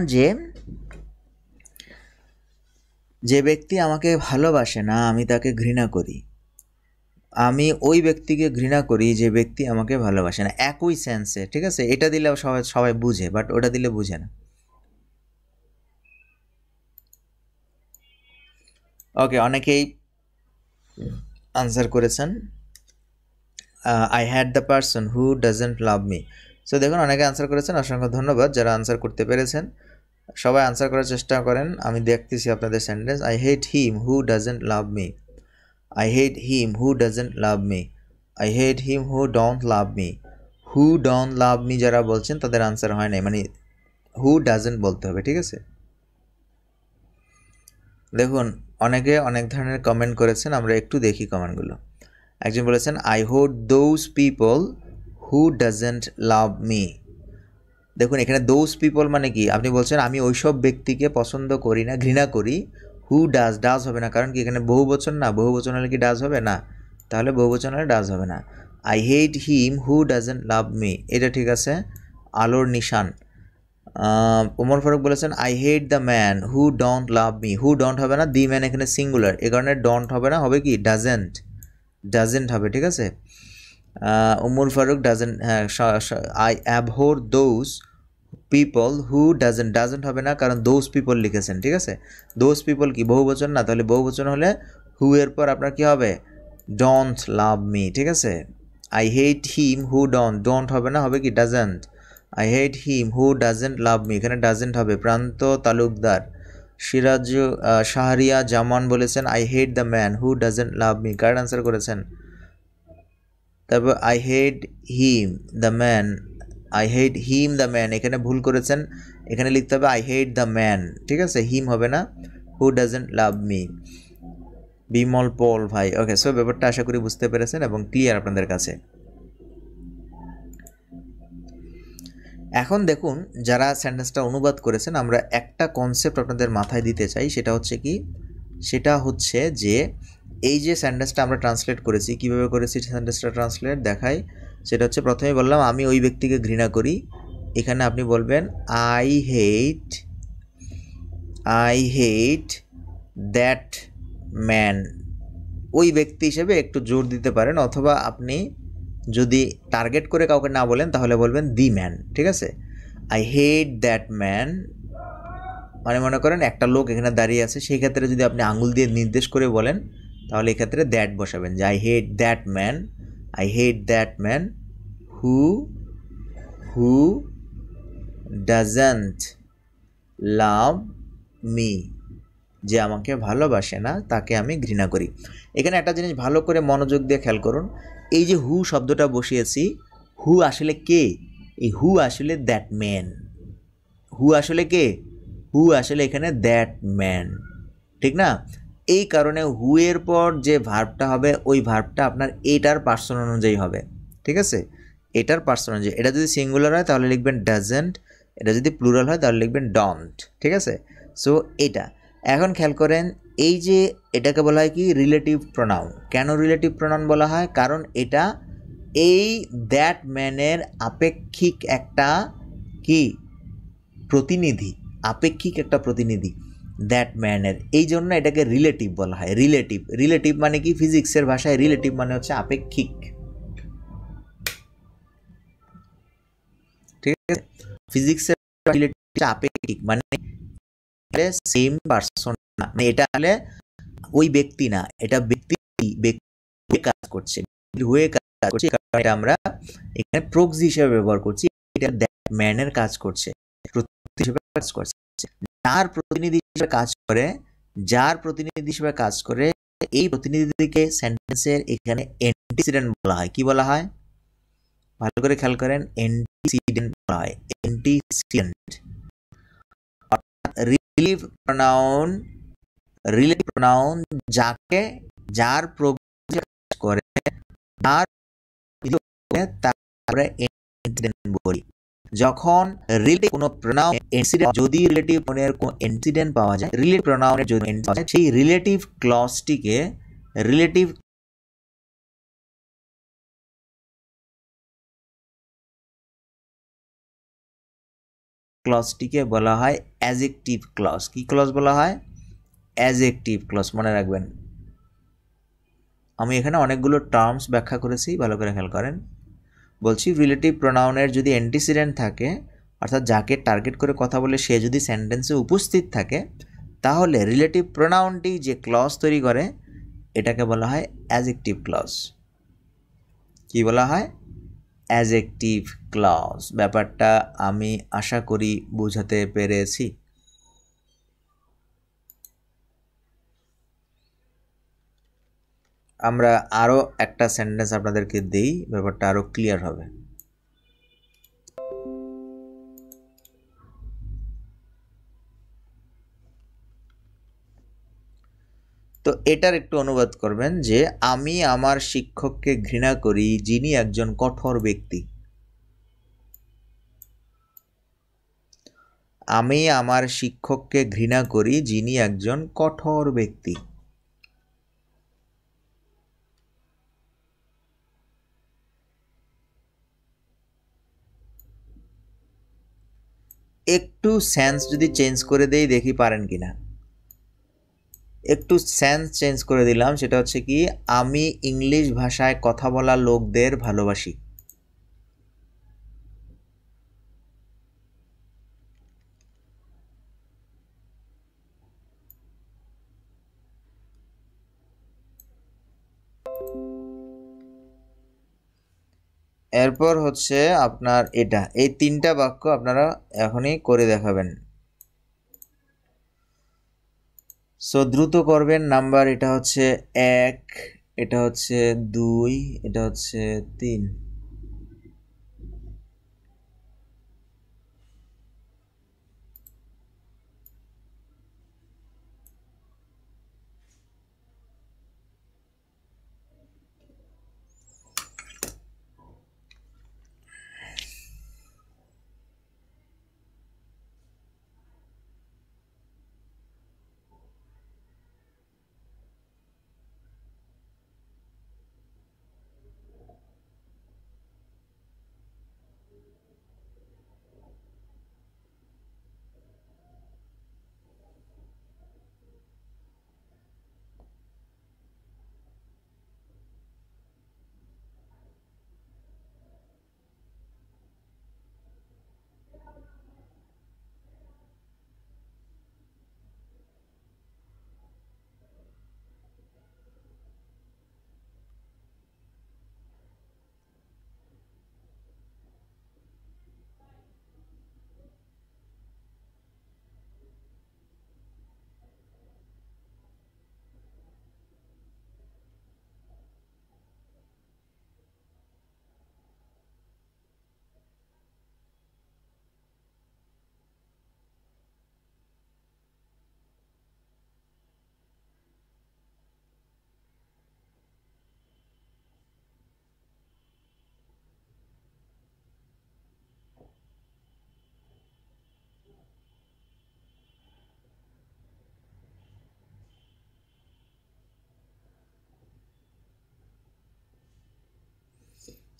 যে ব্যক্তি আমাকে ভালোবাসে না আমি তাকে ঘৃণা করি। আমি ওই ব্যক্তিকে ঘৃণা করি যে ব্যক্তি আমাকে ভালোবাসে না, একই সেন্সে, ঠিক আছে? এটা দিলে সবাই সবাই বুঝে, বাট ওটা দিলে বুঝে না। ওকে, অনেকেই আনসার করেছেন। I had the person who doesn't love me. So দেখুন অনেকে আনসার করেছেন, অসংখ্য ধন্যবাদ যারা আনসার করতে পেরেছেন। সবাই আনসার করার চেষ্টা করেন, আমি দেখতেছি আপনাদের sentence. I hate him who doesn't love me. I hate him who doesn't love me. I hate him who don't love me. Who don't love me যারা বলছেন তাদের আনসার হয় নাই, মানে হু ডাজেন্ট বলতে হবে, ঠিক আছে? দেখুন অনেকে অনেক ধরনের কমেন্ট করেছেন, আমরা একটু দেখি কমেন্টগুলো। একজন বলেছেন I hate those people who doesn't love me. দেখুন এখানে দোজ পিপল মানে কি, আপনি বলছেন আমি ওইসব ব্যক্তিকে পছন্দ করি না, ঘৃণা করি। হু ডাজ হবে না, কারণ কি এখানে বহুবচন না, বহুবচন হলে কি ডাজ হবে না, তাহলে বহুবচন হলে ডাজ হবে না। I hate him who doesn't love me, এটা ঠিক আছে। আলোর নিশান ওমর ফারুক বলেছেন I hate the man who don't love me. Who don't হবে না, দি ম্যান এখানে সিঙ্গুলার, এ কারণে ডোন্ট হবে না, হবে কি ডাজেন্ট হবে, ঠিক আছে? উমর ফারুক ডাজেন্ট, হ্যাঁ I abhor those people who doesn't হবে না, কারণ দোজ পিপল লিখেছেন, ঠিক আছে? দোজ পিপল কি বহুবচন না, তাহলে বহুবচন হলে হু এর পর আপনার কি হবে, ডোন্ট লাভ মি, ঠিক আছে? I hate him who don't হবে না, হবে কি doesn't. I hate him who doesn't love me, এখানে ডাজেন্ট হবে। প্রান্ত তালুকদার, সিরাজ শাহরিয়া জামান বলেছেন I hate the man who doesn't love me, correct answer করেছেন। তারপর I hate him the man, I hate him the man এখানে ভুল করেছেন, এখানে লিখতে হবে আই হেট দ্য ম্যান, ঠিক আছে? হিম হবে না, who doesn't love me. Bimal Paul ভাই, ওকে। সো ব্যাপারটা আশা করি বুঝতে পেরেছেন এবং ক্লিয়ার আপনাদের কাছে। এখন দেখুন যারা সেন্টেন্সটা অনুবাদ করেছেন, আমরা একটা কনসেপ্ট আপনাদের মাথায় দিতে চাই, সেটা হচ্ছে কি, সেটা হচ্ছে যে এই যে সেন্টেন্সটা আমরা ট্রান্সলেট করেছি, কিভাবে করেছি সেন্টেন্সটা ট্রান্সলেট দেখাই। সেটা হচ্ছে প্রথমে বললাম আমি ওই ব্যক্তিকে ঘৃণা করি, এখানে আপনি বলবেন আই হেট দ্যাট ম্যান। ওই ব্যক্তি হিসেবে একটু জোর দিতে পারেন, অথবা আপনি যদি টার্গেট করে কাউকে না বলেন তাহলে বলবেন দি ম্যান, ঠিক আছে? আই হেট দ্যাট ম্যান মানে মনে করেন একটা লোক এখানে দাঁড়িয়ে আছে, সেই ক্ষেত্রে যদি আপনি আঙুল দিয়ে নির্দেশ করে বলেন তাহলে এক্ষেত্রে দ্যাট বসাবেন, যে I hate that man who doesn't love me, যে আমাকে ভালোবাসে না তাকে আমি ঘৃণা করি। এখানে একটা জিনিস ভালো করে মনোযোগ দিয়ে খেয়াল করুন, এই যে হু শব্দটা বসিয়েছি, হু আসলে কে? এই হু আসলে দ্যাট ম্যান। হু আসলে কে? হু আসলে এখানে দ্যাট ম্যান, ঠিক না? এই কারণে হু এর পর যে ভার্বটা হবে ওই ভার্বটা আপনার এটার পার্সন অনুযায়ী হবে, ঠিক আছে? এটার পার্সন অনুযায়ী, এটা যদি সিঙ্গুলার হয় তাহলে লিখবেন ডাজেন্ট, এটা যদি প্লুরাল হয় তাহলে লিখবেন ডন্ট, ঠিক আছে? সো এটা এখন খেয়াল করেন, এই যে এটাকে বলা হয় কি রিলেটিভ প্রোনাউন। কেন রিলেটিভ প্রোনাউন বলা হয়? কারণ এটা এই দ্যাট ম্যানের আপেক্ষিক একটা কি প্রতিনিধি, আপেক্ষিক একটা প্রতিনিধি দ্যাট ম্যানের, এই জন্য এটাকে রিলেটিভ বলা হয়। রিলেটিভ মানে কি, ফিজিক্সের ভাষায় রিলেটিভ মানে হচ্ছে আপেক্ষিক, ঠিক আছে? ফিজিক্সের রিলেটিভ আপেক্ষিক মানে সেম পারসন না, মানে এটা হলে ওই ব্যক্তি না, এটা ব্যক্তি কাজ করছে, হয়ে কাজ করছে, কারণ এটা আমরা এখানে প্রক্সি হিসেবে ব্যবহার করছি, এটা দ্যাট ম্যানের কাজ করছে, হিসেবে কাজ করছে। যার প্রতিনিধি হিসেবে কাজ করে এই প্রতিনিধিকে সেন্টেন্সের এখানে অ্যান্টিসিডেন্ট বলা হয়। কি বলা হয়? ভালো করে খেয়াল করেন, অ্যান্টিসিডেন্ট বলা হয়, antecedent. Relative pronoun relative pronoun যার প্রোগ্রাম করে তার তারপরে ইনসিডেন্ট বলি। যখন রিলেটিভ কোনো প্রোনাউন ইনসিডেন্ট, যদি রিলেটিভ প্রোনাউনের কোনো ইনসিডেন্ট পাওয়া যায়, রিলেটিভ প্রোনাউনের যদি ইনসিডেন্ট পাওয়া যায়, সেই রিলেটিভ ক্লজটিকে বলা হয় অ্যাডজেক্টিভ ক্লজ। কি ক্লজ বলা হয়? Adjective clause. মনে রাখবেন, আমি এখানে অনেকগুলো টার্মস ব্যাখ্যা করেছি, ভালো করে খেয়াল করেন। বলছি রিলেটিভ প্রোনাউনের যদি অ্যান্টিসিডেন্ট থাকে, অর্থাৎ যাকে টার্গেট করে কথা বলে সে যদি সেন্টেন্সে উপস্থিত থাকে, তাহলে রিলেটিভ প্রোনাউনটি যে ক্লজ তৈরি করে এটাকে বলা হয় অ্যাডজেক্টিভ ক্লজ। কি বলা হয়? Adjective clause. ব্যাপারটা আমি আশা করি বোঝাতে পেরেছি। আমরা আরও একটা সেন্টেন্স আপনাদেরকে দিই, ব্যাপারটা আরও ক্লিয়ার হবে। তো এটার একটু অনুবাদ করবেন যে, আমি আমার শিক্ষককে ঘৃণা করি যিনি একজন কঠোর ব্যক্তি। আমি আমার শিক্ষককে ঘৃণা করি যিনি একজন কঠোর ব্যক্তি। একটু সেন্স যদি চেঞ্জ করে দেই, দেখি পারেন কিনা। একটু সেন্স চেঞ্জ করে দিলাম, সেটা হচ্ছে কি, আমি ইংলিশ ভাষায় কথা বলা লোকদের ভালোবাসি। এরপর হচ্ছে আপনার এটা, এই তিনটা বাক্য আপনারা এখনই করে দেখাবেন। সো দ্রুত করবেন। নাম্বার এটা হচ্ছে 1, এটা হচ্ছে 2, এটা হচ্ছে 3।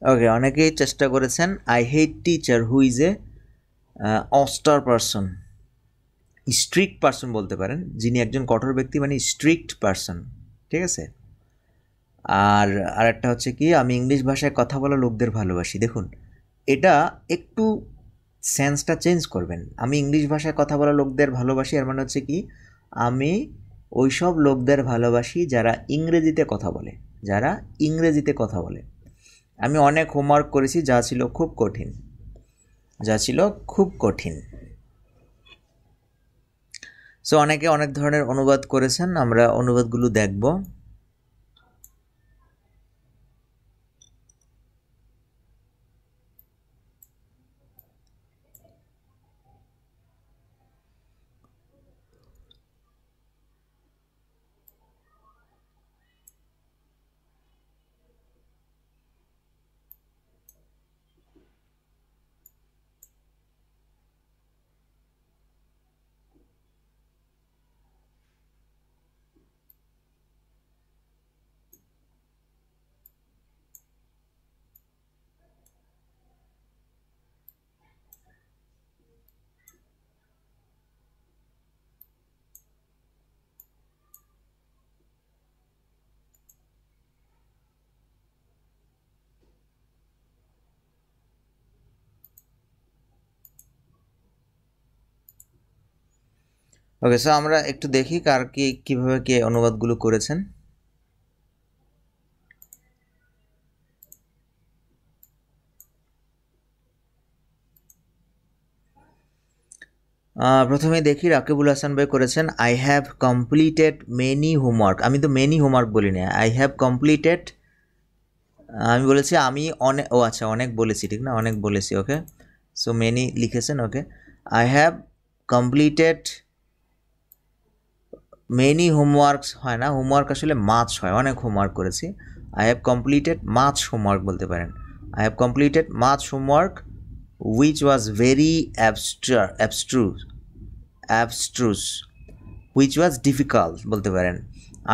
ওকে, অনেকেই চেষ্টা করেছেন। I hate teacher who is a austere person. Strict person বলতে পারেন, যিনি একজন কঠোর ব্যক্তি, মানে স্ট্রিক্ট পারসন। ঠিক আছে। আর আরেকটা হচ্ছে কি, আমি ইংলিশ ভাষায় কথা বলা লোকদের ভালোবাসি। দেখুন, এটা একটু সেন্সটা চেঞ্জ করবেন। আমি ইংলিশ ভাষায় কথা বলা লোকদের ভালোবাসি, এর মানে হচ্ছে কি, আমি ওইসব লোকদের ভালোবাসি যারা ইংরেজিতে কথা বলে, যারা ইংরেজিতে কথা বলে। আমি অনেক হোমওয়ার্ক করেছি যা ছিল খুব কঠিন, যা ছিল খুব কঠিন। সো অনেকে অনেক ধরনের অনুবাদ করেছেন, আমরা অনুবাদগুলো দেখব। ওকে, সো আমরা একটু দেখি কার কিভাবে কে অনুবাদগুলো করেছেন। প্রথমে দেখি রাকিবুল হাসান ভাই করেছেন I have completed many homework. আমি তো মেনি হোমওয়ার্ক বলি না, আই হ্যাভ কমপ্লিটেড। আমি বলেছি আমি অনেক, ও আচ্ছা অনেক বলেছি, ঠিক না, অনেক বলেছি। ওকে, সো মেনি লিখেছেন। Okay, I have completed many homeworks হয় না, হোমওয়ার্ক আসলে মাছ হয়, অনেক হোমওয়ার্ক করেছি। I have completed much homework বলতে পারেন। I have completed much homework which was very abstruse which was difficult বলতে পারেন।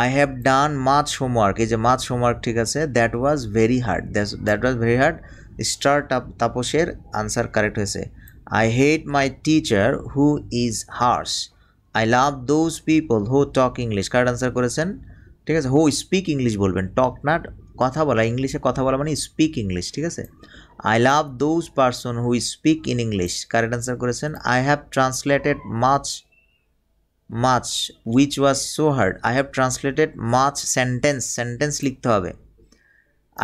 I have done much homework, এই যে মাচ হোমওয়ার্ক, ঠিক আছে, that was very hard, that was very hard. Star তাপসের আনসার কারেক্ট হয়েছে। I hate my teacher who is hertz, I love those people who talk English. Correct answer করেছেন, ঠিক আছে। হু স্পিক ইংলিশ বলবেন, টক না, কথা বলা, ইংলিশে কথা বলা মানে স্পিক ইংলিশ, ঠিক আছে। I love those person who speak in English, correct answer করেছেন। I have translated much which was so hard, I have translated much, sentence লিখতে হবে।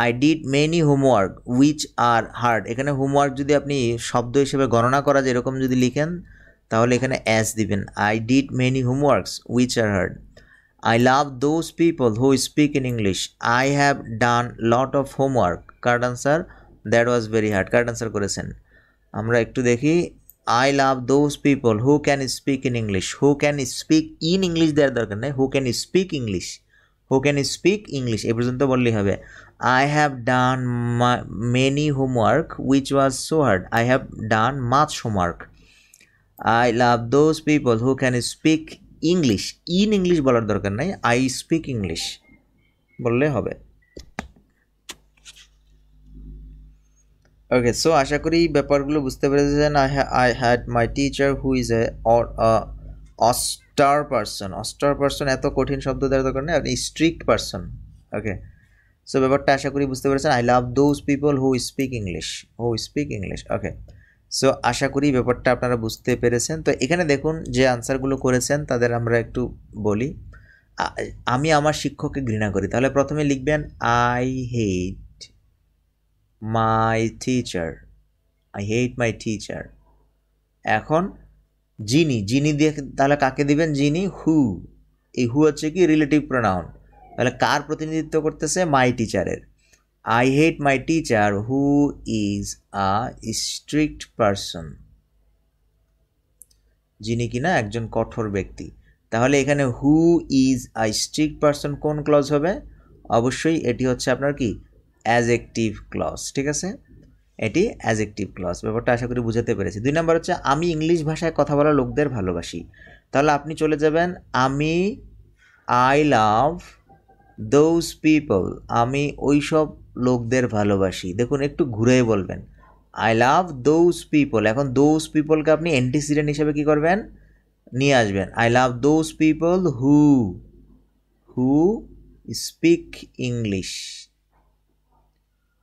I did many homework which are hard, এখানে হোমওয়ার্ক যদি আপনি শব্দ হিসেবে গণনা করা যেরকম যদি লিখেন তাহলে এখানে অ্যাস দিবেন, I did many homeworks which are hard. I love those people who speak in English, I have done lot of homework, correct answer, that was very hard, correct answer করেছেন। আমরা একটু দেখি, I love those people who can speak in English, who can speak in English দেওয়ার দরকার নেই, who can speak English, who can speak English এ পর্যন্ত বললেই হবে। I have done many homework which was so hard, I have done much homework. I love those people who can speak English, in English বলার দরকার নাই, আই স্পিক ইংলিশ বললে হবে। ওকে, সো আশা করি ব্যাপারগুলো বুঝতে পেরেছেন। I had my teacher who is austere person, এত কঠিন শব্দ দেওয়ার দরকার নেই, আপনি স্ট্রিক্ট পারসন। ওকে, সো ব্যাপারটা আশা করি বুঝতে পেরেছেন। I love those people who speak English. Okay, so আশা করি ব্যাপারটা আপনারা বুঝতে পেরেছেন। তো এখানে দেখুন যে আনসারগুলো করেছেন তাদের আমরা একটু বলি। আমি আমার শিক্ষককে ঘৃণা করি, তাহলে প্রথমে লিখবেন I hate my teacher, I hate my teacher. এখন যিনি দিয়ে তাহলে কাকে দিবেন, যিনি, হু, এই হু হচ্ছে কি রিলেটিভ প্রোনাউন, তাহলে কার প্রতিনিধিত্ব করতেছে, মাই টিচারের। I hate my teacher who is a strict person, যিনি কিনা একজন কঠোর ব্যক্তি। তাহলে এখানে who is a strict person কোন ক্লজ হবে, অবশ্যই এটি হচ্ছে আপনার কি অ্যাজেক্টিভ ক্লজ, ঠিক আছে, এটি অ্যাজেক্টিভ ক্লজ। ব্যাপারটা আশা করি বুঝাতে পেরেছি। 2 নম্বর হচ্ছে আমি ইংলিশ ভাষায় কথা বলা লোকদের ভালোবাসি, তাহলে আপনি চলে যাবেন আমি, আই লাভ দোজ পিপল, আমি ওই সব লোকদের ভালোবাসি। দেখুন একটু ঘুরে বলবেন, আই লাভ দোজ পিপল, এখন দোজ পিপলকে আপনি অ্যান্টিসিডেন্ট হিসেবে কি করবেন, নিয়ে আসবেন। I love those people who who speak English,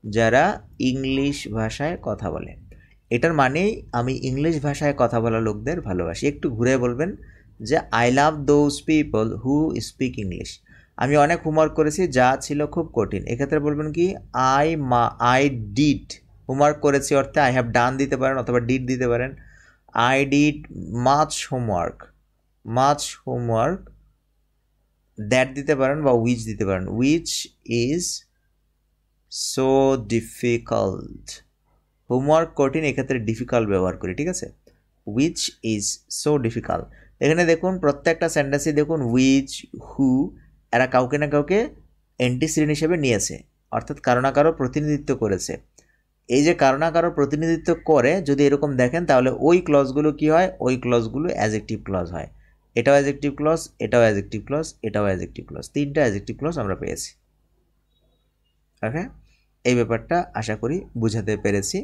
যারা ইংলিশ ভাষায় কথা বলে। এটার মানেই আমি ইংলিশ ভাষায় কথা বলা লোকদের ভালোবাসি। একটু ঘুরে বলবেন যে I love those people who speak English. আমি অনেক হোমওয়ার্ক করেছি যা ছিল খুব কঠিন, এক্ষেত্রে বলবেন কি আই ডিড, হোমওয়ার্ক করেছি অর্থে আই হ্যাভ ডান দিতে পারেন অথবা ডিড দিতে পারেন। I did much homework that দিতে পারেন বা উইচ দিতে পারেন, which is so difficult, homework কঠিন, এক্ষেত্রে ডিফিকাল্ট ব্যবহার করি, ঠিক আছে, উইচ ইজ সো ডিফিকাল্ট। এখানে দেখুন প্রত্যেকটা সেন্টেন্সে দেখুন উইচ, হু, এরা কাউকে না কাউকে অ্যান্টিসিডেন্ট হিসেবে নিয়েছে, অর্থাৎ কারো না কারো প্রতিনিধিত্ব করেছে। এই যে কারো না কারো প্রতিনিধিত্ব করে যদি এরকম দেখেন তাহলে ওই ক্লজগুলো কি হয়, ওই ক্লজগুলো অ্যাজেক্টিভ ক্লজ হয়। এটাও অ্যাজেক্টিভ ক্লজ, এটাও অ্যাজেক্টিভ ক্লজ, এটাও অ্যাজেক্টিভ ক্লজ, 3টা অ্যাজেক্টিভ ক্লজ আমরা পেয়েছি। ওকে, এই ব্যাপারটা আশা করি বুঝাতে পেরেছি।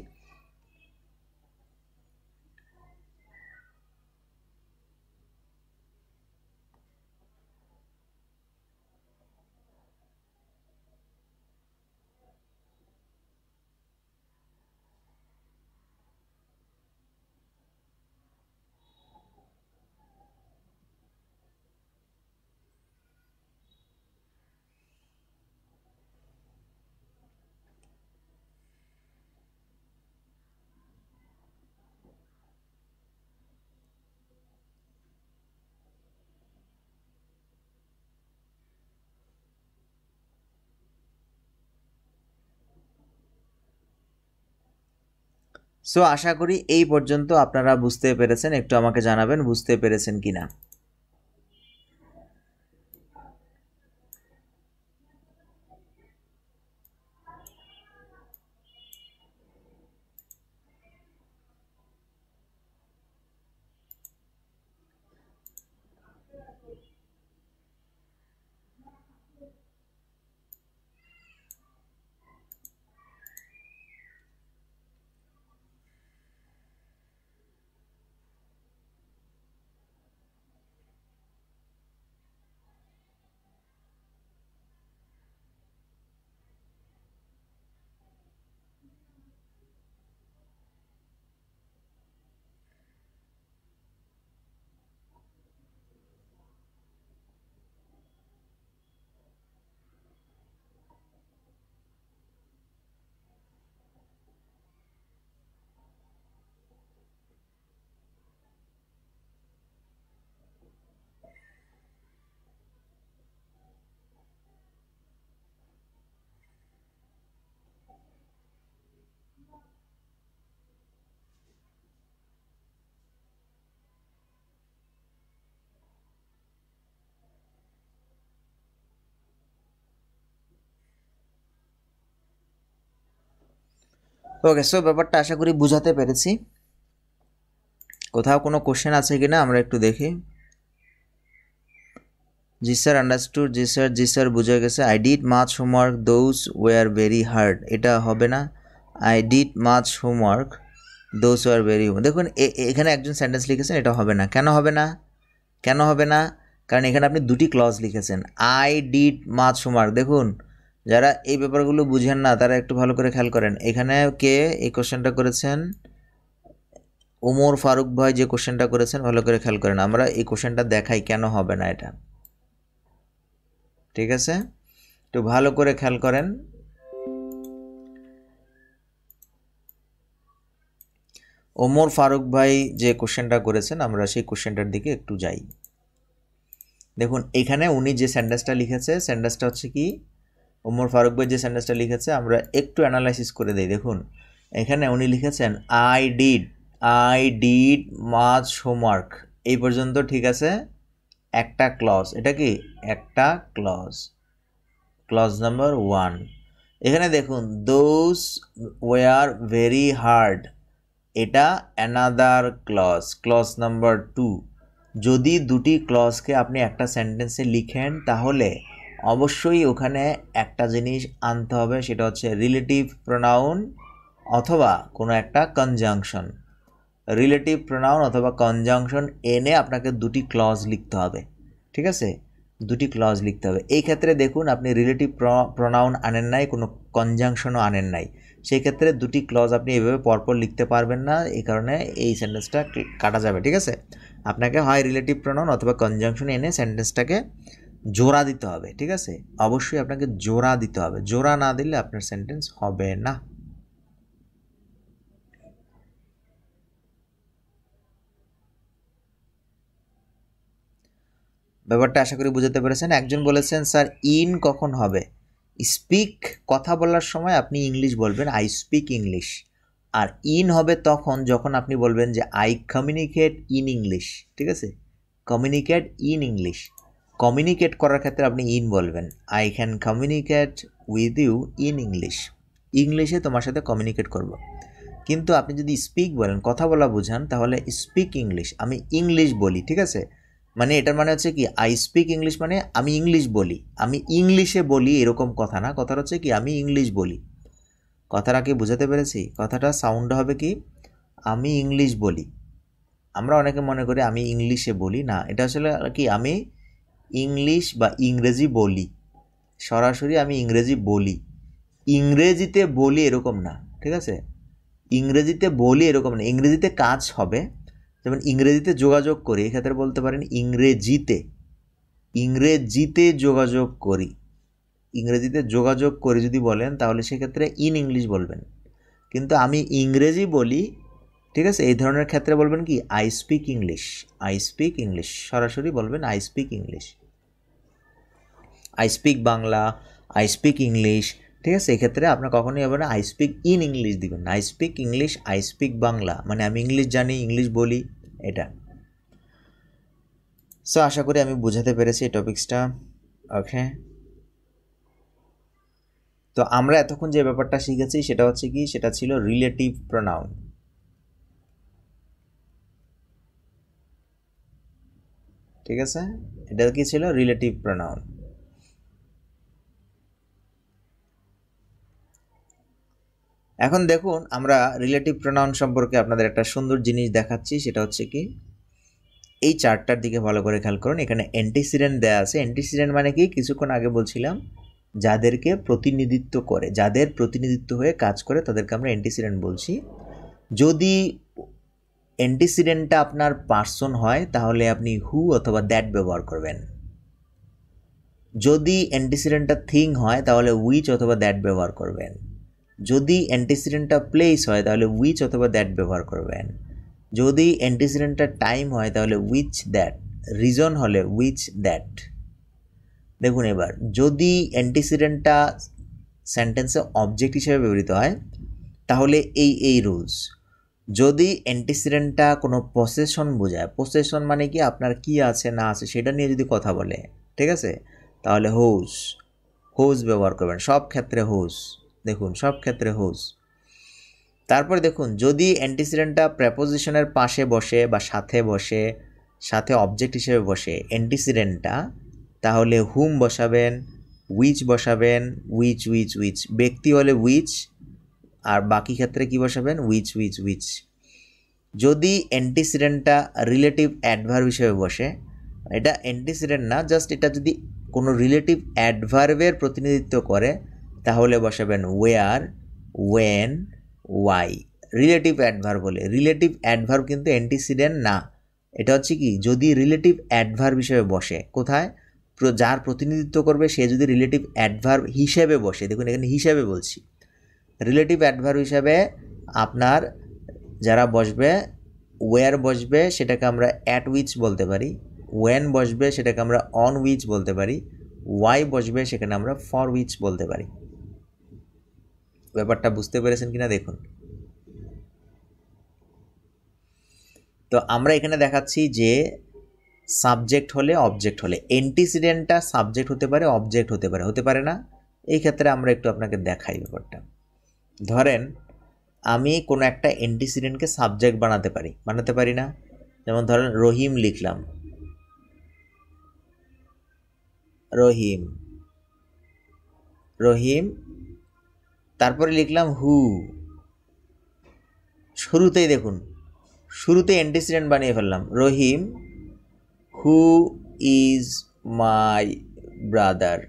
সো আশা করি এই পর্যন্ত আপনারা বুঝতে পেরেছেন, একটু আমাকে জানাবেন বুঝতে পেরেছেন কিনা। ওকে, সো ব্যাপারটা আশা করি বুঝাতে পেরেছি। কোথাও কোনো কোশ্চেন আছে কিনা আমরা একটু দেখি। জি স্যার, আন্ডারস্টুড। জি স্যার বুঝে গেছে। I did much homework those were very hard, এটা হবে না। I did much homework those were very, দেখুন এখানে একজন সেন্টেন্স লিখেছেন, এটা হবে না। কেন হবে না? কেন হবে না? কারণ এখানে আপনি দুটি ক্লজ লিখেছেন। আই ডিড মাচ হোমওয়ার্ক, দেখুন যারা এই ব্যাপারগুলো বুঝেন না তারা একটু ভালো করে খেয়াল করেন। এখানে কে এই কোশ্চেনটা করেছেন? ওমর ফারুক ভাই যে কোশ্চেনটা করেছেন, ভালো করে খেয়াল করেন। আমরা এই কোশ্চেনটা দেখাই কেন হবে না এটা, ঠিক আছে? একটু ভালো করে খেয়াল করেন। ওমর ফারুক ভাই যে কোশ্চেনটা করেছেন, আমরা সেই কোশ্চেনটার দিকে একটু যাই। দেখুন এখানে উনি যে সেন্টেন্সটা লিখেছে, সেন্টেন্সটা হচ্ছে কি, ওমর ফারুক ভাই যে সেন্টেন্সটা লিখেছে আমরা একটু অ্যানালাইসিস করে দিই। দেখুন এখানে উনি লিখেছেন আই ডিড মাচ হোমওয়ার্ক, এই পর্যন্ত ঠিক আছে, একটা ক্লজ। এটা কি একটা ক্লজ, ক্লজ নাম্বার 1। এখানে দেখুন দোজ ওয়ার ভেরি হার্ড, এটা অ্যানাদার ক্লজ, ক্লজ নাম্বার 2। যদি দুটি ক্লজকে আপনি একটা সেন্টেন্সে লিখেন তাহলে অবশ্যই ওখানে একটা জিনিস আনতে হবে, সেটা হচ্ছে রিলেটিভ প্রোনাউন অথবা কোনো একটা কনজাংশন। রিলেটিভ প্রোনাউন অথবা কনজাংশন এনে আপনাকে দুটি ক্লজ লিখতে হবে, ঠিক আছে? দুটি ক্লজ লিখতে হবে। এই ক্ষেত্রে দেখুন আপনি রিলেটিভ প্রোনাউন আনেন নাই, কোনো কনজাংশনও আনেন নাই, সেই ক্ষেত্রে দুটি ক্লজ আপনি এভাবে পরপর লিখতে পারবেন না, এই কারণে এই সেন্টেন্সটা কাটা যাবে, ঠিক আছে? আপনাকে হয় রিলেটিভ প্রোনাউন অথবা কনজাংশন এনে সেন্টেন্সটাকে জোড়া দিতে হবে, ঠিক আছে? অবশ্যই আপনাকে জোড়া দিতে হবে, জোড়া না দিলে আপনার সেন্টেন্স হবে না। ব্যাপারটা আশা করি বুঝতে পেরেছেন। একজন বলেছেন স্যার ইন কখন হবে? স্পিক, কথা বলার সময় আপনি ইংলিশ বলবেন, আই স্পিক ইংলিশ। আর ইন হবে তখন যখন আপনি বলবেন যে আই কমিউনিকেট ইন ইংলিশ, ঠিক আছে? কমিউনিকেট ইন ইংলিশ, কমিউনিকেট করার ক্ষেত্রে আপনি ইন বলবেন, I can communicate with you in English, ইংলিশে তোমার সাথে কমিউনিকেট করব। কিন্তু আপনি যদি স্পিক বলেন, কথা বলা বোঝান, তাহলে স্পিক ইংলিশ, আমি ইংলিশ বলি, ঠিক আছে? মানে এটার মানে হচ্ছে কি আই স্পিক ইংলিশ মানে আমি ইংলিশ বলি, আমি ইংলিশে বলি এরকম কথা না, কথাটা হচ্ছে কি আমি ইংলিশ বলি। কথাটা কি বুঝাতে পেরেছি? কথাটা সাউন্ড হবে কি আমি ইংলিশ বলি। আমরা অনেকে মনে করি আমি ইংলিশে বলি, না, এটা আসলে কি আমি ইংলিশ বা ইংরেজি বলি, সরাসরি আমি ইংরেজি বলি, ইংরেজিতে বলি এরকম না, ঠিক আছে? ইংরেজিতে বলি এরকম না, ইংরেজিতে কাজ হবে। যেমন ইংরেজিতে যোগাযোগ করি, এক্ষেত্রে বলতে পারেন ইংরেজিতে, ইংরেজিতে যোগাযোগ করি, ইংরেজিতে যোগাযোগ করি যদি বলেন তাহলে সেক্ষেত্রে ইন ইংলিশ বলবেন। কিন্তু আমি ইংরেজি বলি, ঠিক আছে, এই ধরনের ক্ষেত্রে বলবেন কি I speak English, I speak English, সরাসরি বলবেন I speak English, I speak Bangla, I speak English, ঠিক আছে, এক্ষেত্রে আপনার কখনোই হবে না আই স্পিক ইন ইংলিশ দিবেন না, I speak English, I speak Bangla, মানে আমি ইংলিশ জানি, ইংলিশ বলি, এটা। সো আশা করি আমি বোঝাতে পেরেছি এই টপিক্সটা। ওকে, তো আমরা এতক্ষণ যে ব্যাপারটা শিখেছি সেটা হচ্ছে কি, সেটা ছিল রিলেটিভ প্রোনাউন। ঠিক আছে, এটা কি ছিল? Relative pronoun. এখন দেখুন আমরা রিলেটিভ প্রোনাউন সম্পর্কে আপনাদের একটা সুন্দর জিনিস দেখাচ্ছি, সেটা হচ্ছে কি, এই চার্টটার দিকে ভালো করে খেয়াল করুন। এখানে অ্যান্টিসিডেন্ট দেয়া আছে। অ্যান্টিসিডেন্ট মানে কি, কিছুক্ষণ আগে বলছিলাম যাদেরকে প্রতিনিধিত্ব করে, যাদের প্রতিনিধিত্ব হয়ে কাজ করে তাদেরকে আমরা অ্যান্টিসিডেন্ট বলছি। যদি অ্যান্টিসিডেন্টটা আপনার পার্সন হয় তাহলে আপনি হু অথবা দ্যাট ব্যবহার করবেন। যদি অ্যান্টিসিডেন্টটা থিং হয় তাহলে উইচ অথবা দ্যাট ব্যবহার করবেন। যদি অ্যান্টিসিডেন্টটা প্লেস হয় তাহলে উইচ অথবা দ্যাট ব্যবহার করবেন। যদি অ্যান্টিসিডেন্টটা টাইম হয় তাহলে উইচ দ্যাট, রিজন হলে উইচ দ্যাট। দেখুন এবার, যদি অ্যান্টিসিডেন্টটা সেন্টেন্সে অবজেক্ট হিসেবে ব্যবহৃত হয় তাহলে এই রুলস। যদি অ্যান্টিসিডেন্টটা কোনো পসেশন বোঝায়, পসেশন মানে কি আপনার কি আছে না আছে সেটা নিয়ে যদি কথা বলে, ঠিক আছে, তাহলে হোজ, হোজ ব্যবহার করবেন সব ক্ষেত্রে, হোজ। দেখুন সব ক্ষেত্রে হোজ। তারপর দেখুন, যদি অ্যান্টিসিডেন্টটা প্রেপোজিশনের পাশে বসে বা সাথে বসে, সাথে অবজেক্ট হিসেবে বসে অ্যান্টিসিডেন্টটা, তাহলে হুম বসাবেন, উইচ বসাবেন, উইচ উইচ উইচ। ব্যক্তি হলে উইচ, আর বাকি ক্ষেত্রে কি বসাবেন? Which which which. যদি অ্যান্টিসিডেন্টটা রিলেটিভ অ্যাডভার্ব হিসেবে বসে, এটা অ্যান্টিসিডেন্ট না, জাস্ট এটা যদি কোনো রিলেটিভ অ্যাডভার্বের প্রতিনিধিত্ব করে তাহলে বসাবেন where, when, why. Relative adverb বলে, রিলেটিভ অ্যাডভার্ব কিন্তু অ্যান্টিসিডেন্ট না। এটা হচ্ছে কি, যদি রিলেটিভ অ্যাডভার্ব হিসেবে বসে, কোথায়? যার প্রতিনিধিত্ব করবে সে যদি রিলেটিভ অ্যাডভার্ব হিসেবে বসে, দেখুন এখানে হিসাবে বলছি, রিলেটিভ অ্যাডভার্ব হিসাবে আপনার যারা বসবে, ওয়ার বসবে সেটাকে আমরা অ্যাট উইচ বলতে পারি, ওয়েন বসবে সেটাকে আমরা অন উইচ বলতে পারি, ওয়াই বসবে সেখানে আমরা ফর উইচ বলতে পারি। ব্যাপারটা বুঝতে পেরেছেন কিনা দেখুন। তো আমরা এখানে দেখাচ্ছি যে সাবজেক্ট হলে, অবজেক্ট হলে, অ্যান্টিসিডেন্টটা সাবজেক্ট হতে পারে, অবজেক্ট হতে পারে, হতে পারে না। এই ক্ষেত্রে আমরা একটু আপনাকে দেখাই ব্যাপারটা। ধরেন আমি কোনো একটা অ্যান্টিসিডেন্টকে সাবজেক্ট বানাতে পারি না? যেমন ধরেন রহিম লিখলাম, রহিম, রহিম, তারপরে লিখলাম হু। শুরুতেই দেখুন, শুরুতে অ্যান্টিসিডেন্ট বানিয়ে ফেললাম, Rahim who is my brother,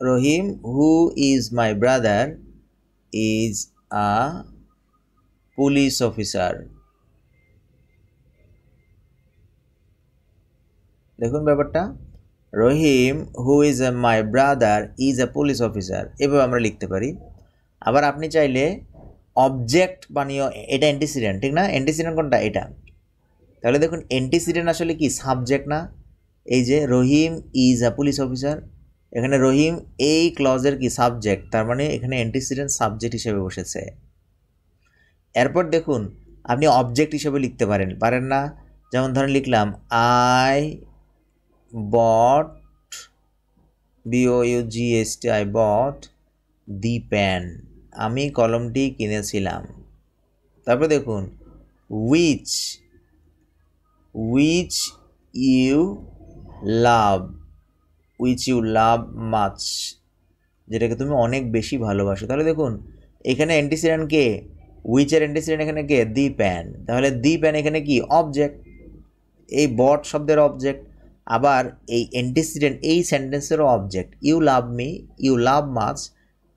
Rahim who is my brother is a police officer. দেখুন ব্যাপারটা, Rahim who is my brother is a police officer, এভাবে আমরা লিখতে পারি। আবার আপনি চাইলে অবজেক্ট বানিয়ে, এটা অ্যান্টিসিডেন্ট, ঠিক না? অ্যান্টিসিডেন্ট কোনটা? এটা। তাহলে দেখুন অ্যান্টিসিডেন্ট আসলে কি, সাবজেক্ট না? এই যে রহিম ইজ আ পুলিশ অফিসার, এখানে রহিম এই ক্লজের কি সাবজেক্ট, তার মানে এখানে অ্যান্টিসিডেন্ট সাবজেক্ট হিসেবে বসেছে। এরপর দেখুন আপনি অবজেক্ট হিসেবে লিখতে পারেন না? যেমন ধরেন লিখলাম I bought, BOUGST, I bought the pen, আমি কলমটি কিনেছিলাম। তারপর দেখুন which, which you love, which you love much, যেটাকে তুমি অনেক বেশি ভালোবাসো। তাহলে দেখুন এখানে অ্যান্টিসিডেন্ট কে, উইচের অ্যান্টিসিডেন্ট এখানে কে, দি প্যান, তাহলে দি প্যান এখানে কি, অবজেক্ট, এই বট শব্দের অবজেক্ট। আবার এই অ্যান্টিসিডেন্ট এই সেন্টেন্সেরও object, you love me, you love much,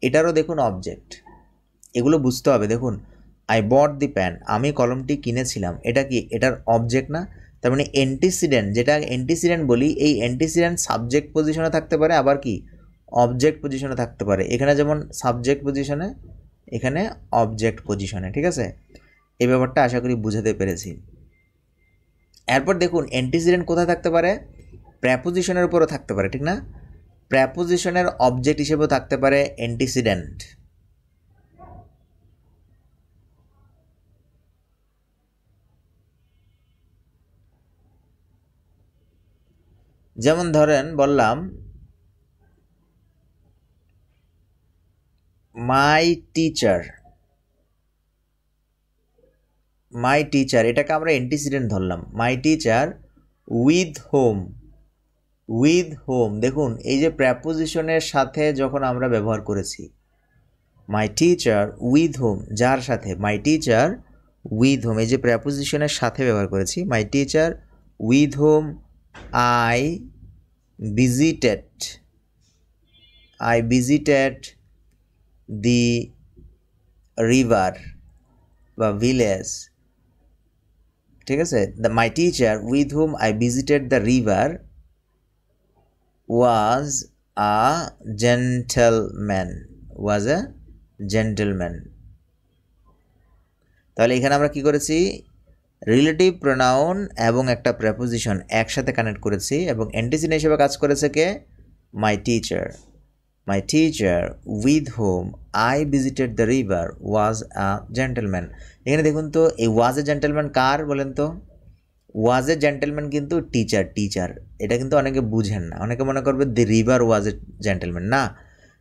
এটারও দেখুন অবজেক্ট। এগুলো বুঝতে হবে। দেখুন আই বট দি প্যান, আমি কলমটি কিনেছিলাম, এটা কি, এটার অবজেক্ট না? তার মানে অ্যান্টিসিডেন্ট, যেটা অ্যান্টিসিডেন্ট বলি, এই অ্যান্টিসিডেন্ট সাবজেক্ট পজিশনে থাকতে পারে, আবার কি অবজেক্ট পজিশনে থাকতে পারে। এখানে যেমন সাবজেক্ট পজিশনে, এখানে অবজেক্ট পজিশনে, ঠিক আছে? এই ব্যাপারটা আশা করি বুঝাতে পেরেছি। এরপর দেখুন অ্যান্টিসিডেন্ট কোথায় থাকতে পারে, প্রেপোজিশনের উপরও থাকতে পারে, ঠিক না? প্রেপোজিশনের অবজেক্ট হিসেবেও থাকতে পারে অ্যান্টিসিডেন্ট। যেমন ধরেন বললাম মাই টিচার, মাই টিচার এটাকে আমরা অ্যান্টিসিডেন্ট ধরলাম। মাই teacher with home, with home দেখুন এই যে প্রেপোজিশনের সাথে যখন আমরা ব্যবহার করেছি মাই টিচার উইথ হোম, যার সাথে মাই টিচার উইথ হোম, এই যে প্রেপোজিশনের সাথে ব্যবহার করেছি মাই teacher with whom I visited the river বা ভিলেজ, ঠিক আছে। The my teacher with whom I visited the river was a gentleman, was a gentleman. তাহলে এখানে আমরা কি করেছি, রিলেটিভ প্রোনাউন এবং একটা প্রেপোজিশন একসাথে কানেক্ট করেছি এবং অ্যান্টিসিডেন্ট হিসেবে কাজ করেছে কে, my teacher. My teacher with whom I visited the river was a gentleman. এখানে দেখুন তো এই ওয়াজ এ জেন্টলম্যান কার বলেন তো, ওয়াজ এ জেন্টলম্যান কিন্তু টিচার, এটা কিন্তু অনেকে বুঝেন না, অনেকে মনে করবে the river was A gentleman, না,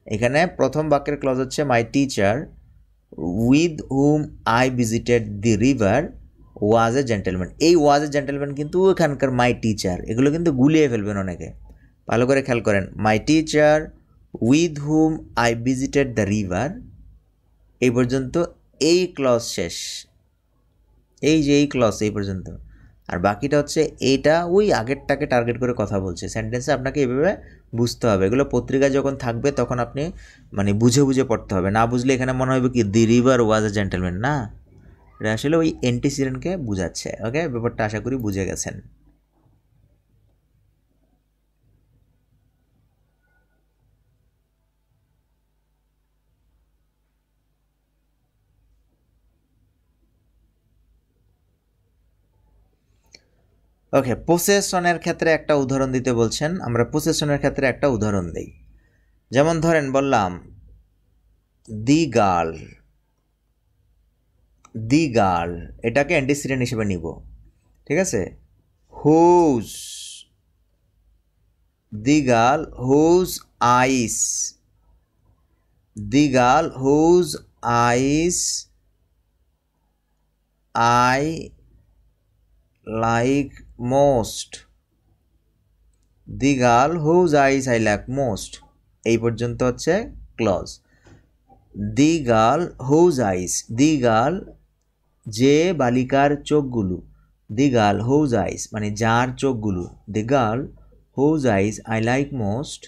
এখানে প্রথম বাক্যের ক্লজ হচ্ছে মাই teacher with hmm I visited the river was A gentleman. এই ওয়াজ এ জেন্টলম্যান কিন্তু এখানকার মাই টিচার, এগুলো কিন্তু গুলিয়ে ফেলবেন অনেকে, ভালো করে খেয়াল করেন। মাই teacher with hmm I visited the river, এই পর্যন্ত এই ক্লজ শেষ, এই যে এই ক্লজ এই পর্যন্ত, আর বাকিটা হচ্ছে এইটা ওই আগেরটাকে টার্গেট করে কথা বলছে। সেন্টেন্সে আপনাকে এভাবে বুঝতে হবে, এগুলো পত্রিকায় যখন থাকবে তখন আপনি মানে বুঝে বুঝে পড়তে হবে, না বুঝলে এখানে মনে হবে কি the river was A gentleman, না, এটা আসলে ওই অ্যান্টিসিডেন্টকে বোঝাচ্ছে। ওকে, ব্যাপারটা আশা করি বুঝে গেছেন। ওকে, পোসেশনের ক্ষেত্রে একটা উদাহরণ দিতে বলছেন, আমরা পোসেশনের ক্ষেত্রে একটা উদাহরণ দিই। যেমন ধরেন বললাম দি গার্ল, দি গার্ল এটাকে অ্যান্টিসিডেন্ট হিসেবে নিব, ঠিক আছে। Whose, the girl whose eyes, the girl whose eyes I like most, the girl whose eyes I like most, এই পর্যন্ত হচ্ছে clause. The girl whose eyes, the girl যে বালিকার চোখগুলো, দি গার্ল হুজ আইস মানে যার চোখগুলো, the girl whose eyes I like most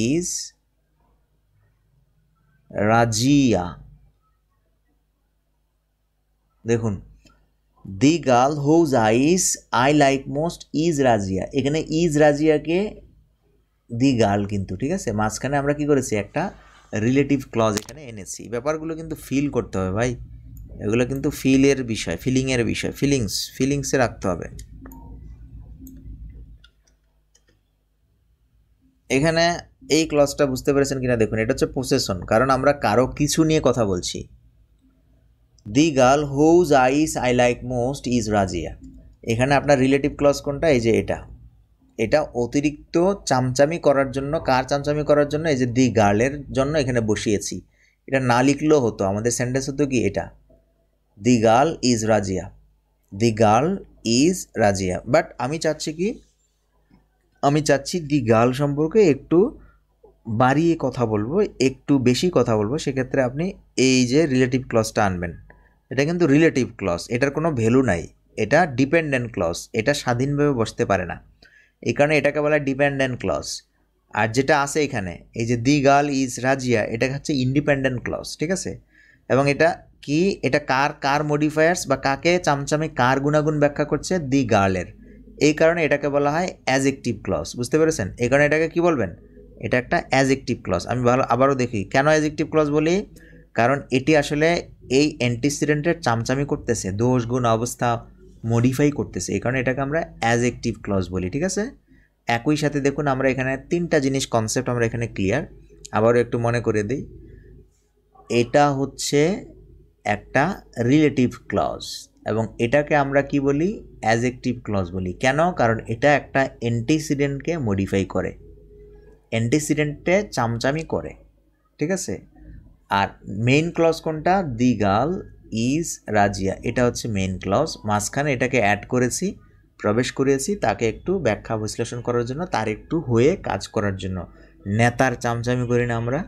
is Razia. দেখুন the girl whose eyes I like most is Razia, এখানে ইজ রাজিয়াকে দি গার্ল কিন্তু, ঠিক আছে, মাঝখানে আমরা কি করেছি একটা রিলেটিভ ক্লজ এখানে এনেছি। ব্যাপারগুলো কিন্তু ফিল করতে হবে ভাই, এগুলো কিন্তু ফিলের বিষয়, ফিলিংয়ের বিষয়, ফিলিংসে রাখতে হবে। এখানে এই ক্লজটা বুঝতে পেরেছেন কিনা দেখুন, এটা হচ্ছে পোসেশন, কারণ আমরা কারো কিছু নিয়ে কথা বলছি। The girl whose eyes I like most is Razia, এখানে আপনার রিলেটিভ ক্লজ কোনটা, এই যে এটা, এটা অতিরিক্ত চামচামি করার জন্য, কার চামচামি করার জন্য, এই যে দি গার্লের জন্য এখানে বসিয়েছি। এটা না লিখলেও হতো, আমাদের সেন্টেন্স হতো কি এটা, the girl is Razia, the girl is Razia. But আমি চাচ্ছি কি, আমি চাচ্ছি দি গার্ল সম্পর্কে একটু বাড়িয়ে কথা বলবো, একটু বেশি কথা বলবো, সেক্ষেত্রে আপনি এই যে রিলেটিভ ক্লজটা আনবেন। এটা কিন্তু রিলেটিভ ক্লজ, এটার কোনো ভ্যালু নাই, এটা ডিপেন্ডেন্ট ক্লজ, এটা স্বাধীনভাবে বসতে পারে না, এই কারণে এটাকে বলা হয় ডিপেন্ডেন্ট ক্লজ। আর যেটা আছে এখানে এই যে দি গার্ল ইজ রাজিয়া, এটা হচ্ছে ইন্ডিপেন্ডেন্ট ক্লজ, ঠিক আছে। এবং এটা কি, এটা কার মডিফায়ার্স বা কাকে চামচামে কার গুণাগুণ ব্যাখ্যা করছে, দি গার্লের, এই কারণে এটাকে বলা হয় অ্যাজেক্টিভ ক্লজ, বুঝতে পেরেছেন। এই কারণে এটাকে কি বলবেন, এটা একটা অ্যাজেক্টিভ ক্লজ। আমি আবারও দেখি কেন অ্যাজেক্টিভ ক্লজ বলি, কারণ এটি আসলে এই অ্যান্টিসিডেন্টের চামচামি করতেছে, দোষ গুণ অবস্থা মডিফাই করতেছে, এই কারণে এটাকে আমরা অ্যাজেক্টিভ ক্লজ বলি, ঠিক আছে। একই সাথে দেখুন আমরা এখানে তিনটা জিনিস কনসেপ্ট আমরা এখানে ক্লিয়ার। আবারও একটু মনে করে দিই, এটা হচ্ছে একটা রিলেটিভ ক্লজ এবং এটাকে আমরা কি বলি, অ্যাডজেক্টিভ ক্লজ বলি। কেন? কারণ এটা একটা অ্যান্টিসিডেন্টকে মডিফাই করে, অ্যান্টিসিডেন্টে চামচামি করে, ঠিক আছে। আর মেইন ক্লজ কোনটা? দি গার্ল ইজ রাজিয়া, এটা হচ্ছে মেইন ক্লজ। মাঝখানে এটাকে অ্যাড করেছি, প্রবেশ করিয়েছি তাকে একটু ব্যাখ্যা বিশ্লেষণ করার জন্য, তার একটু হয়ে কাজ করার জন্য। নেতার চামচামি করি না আমরা,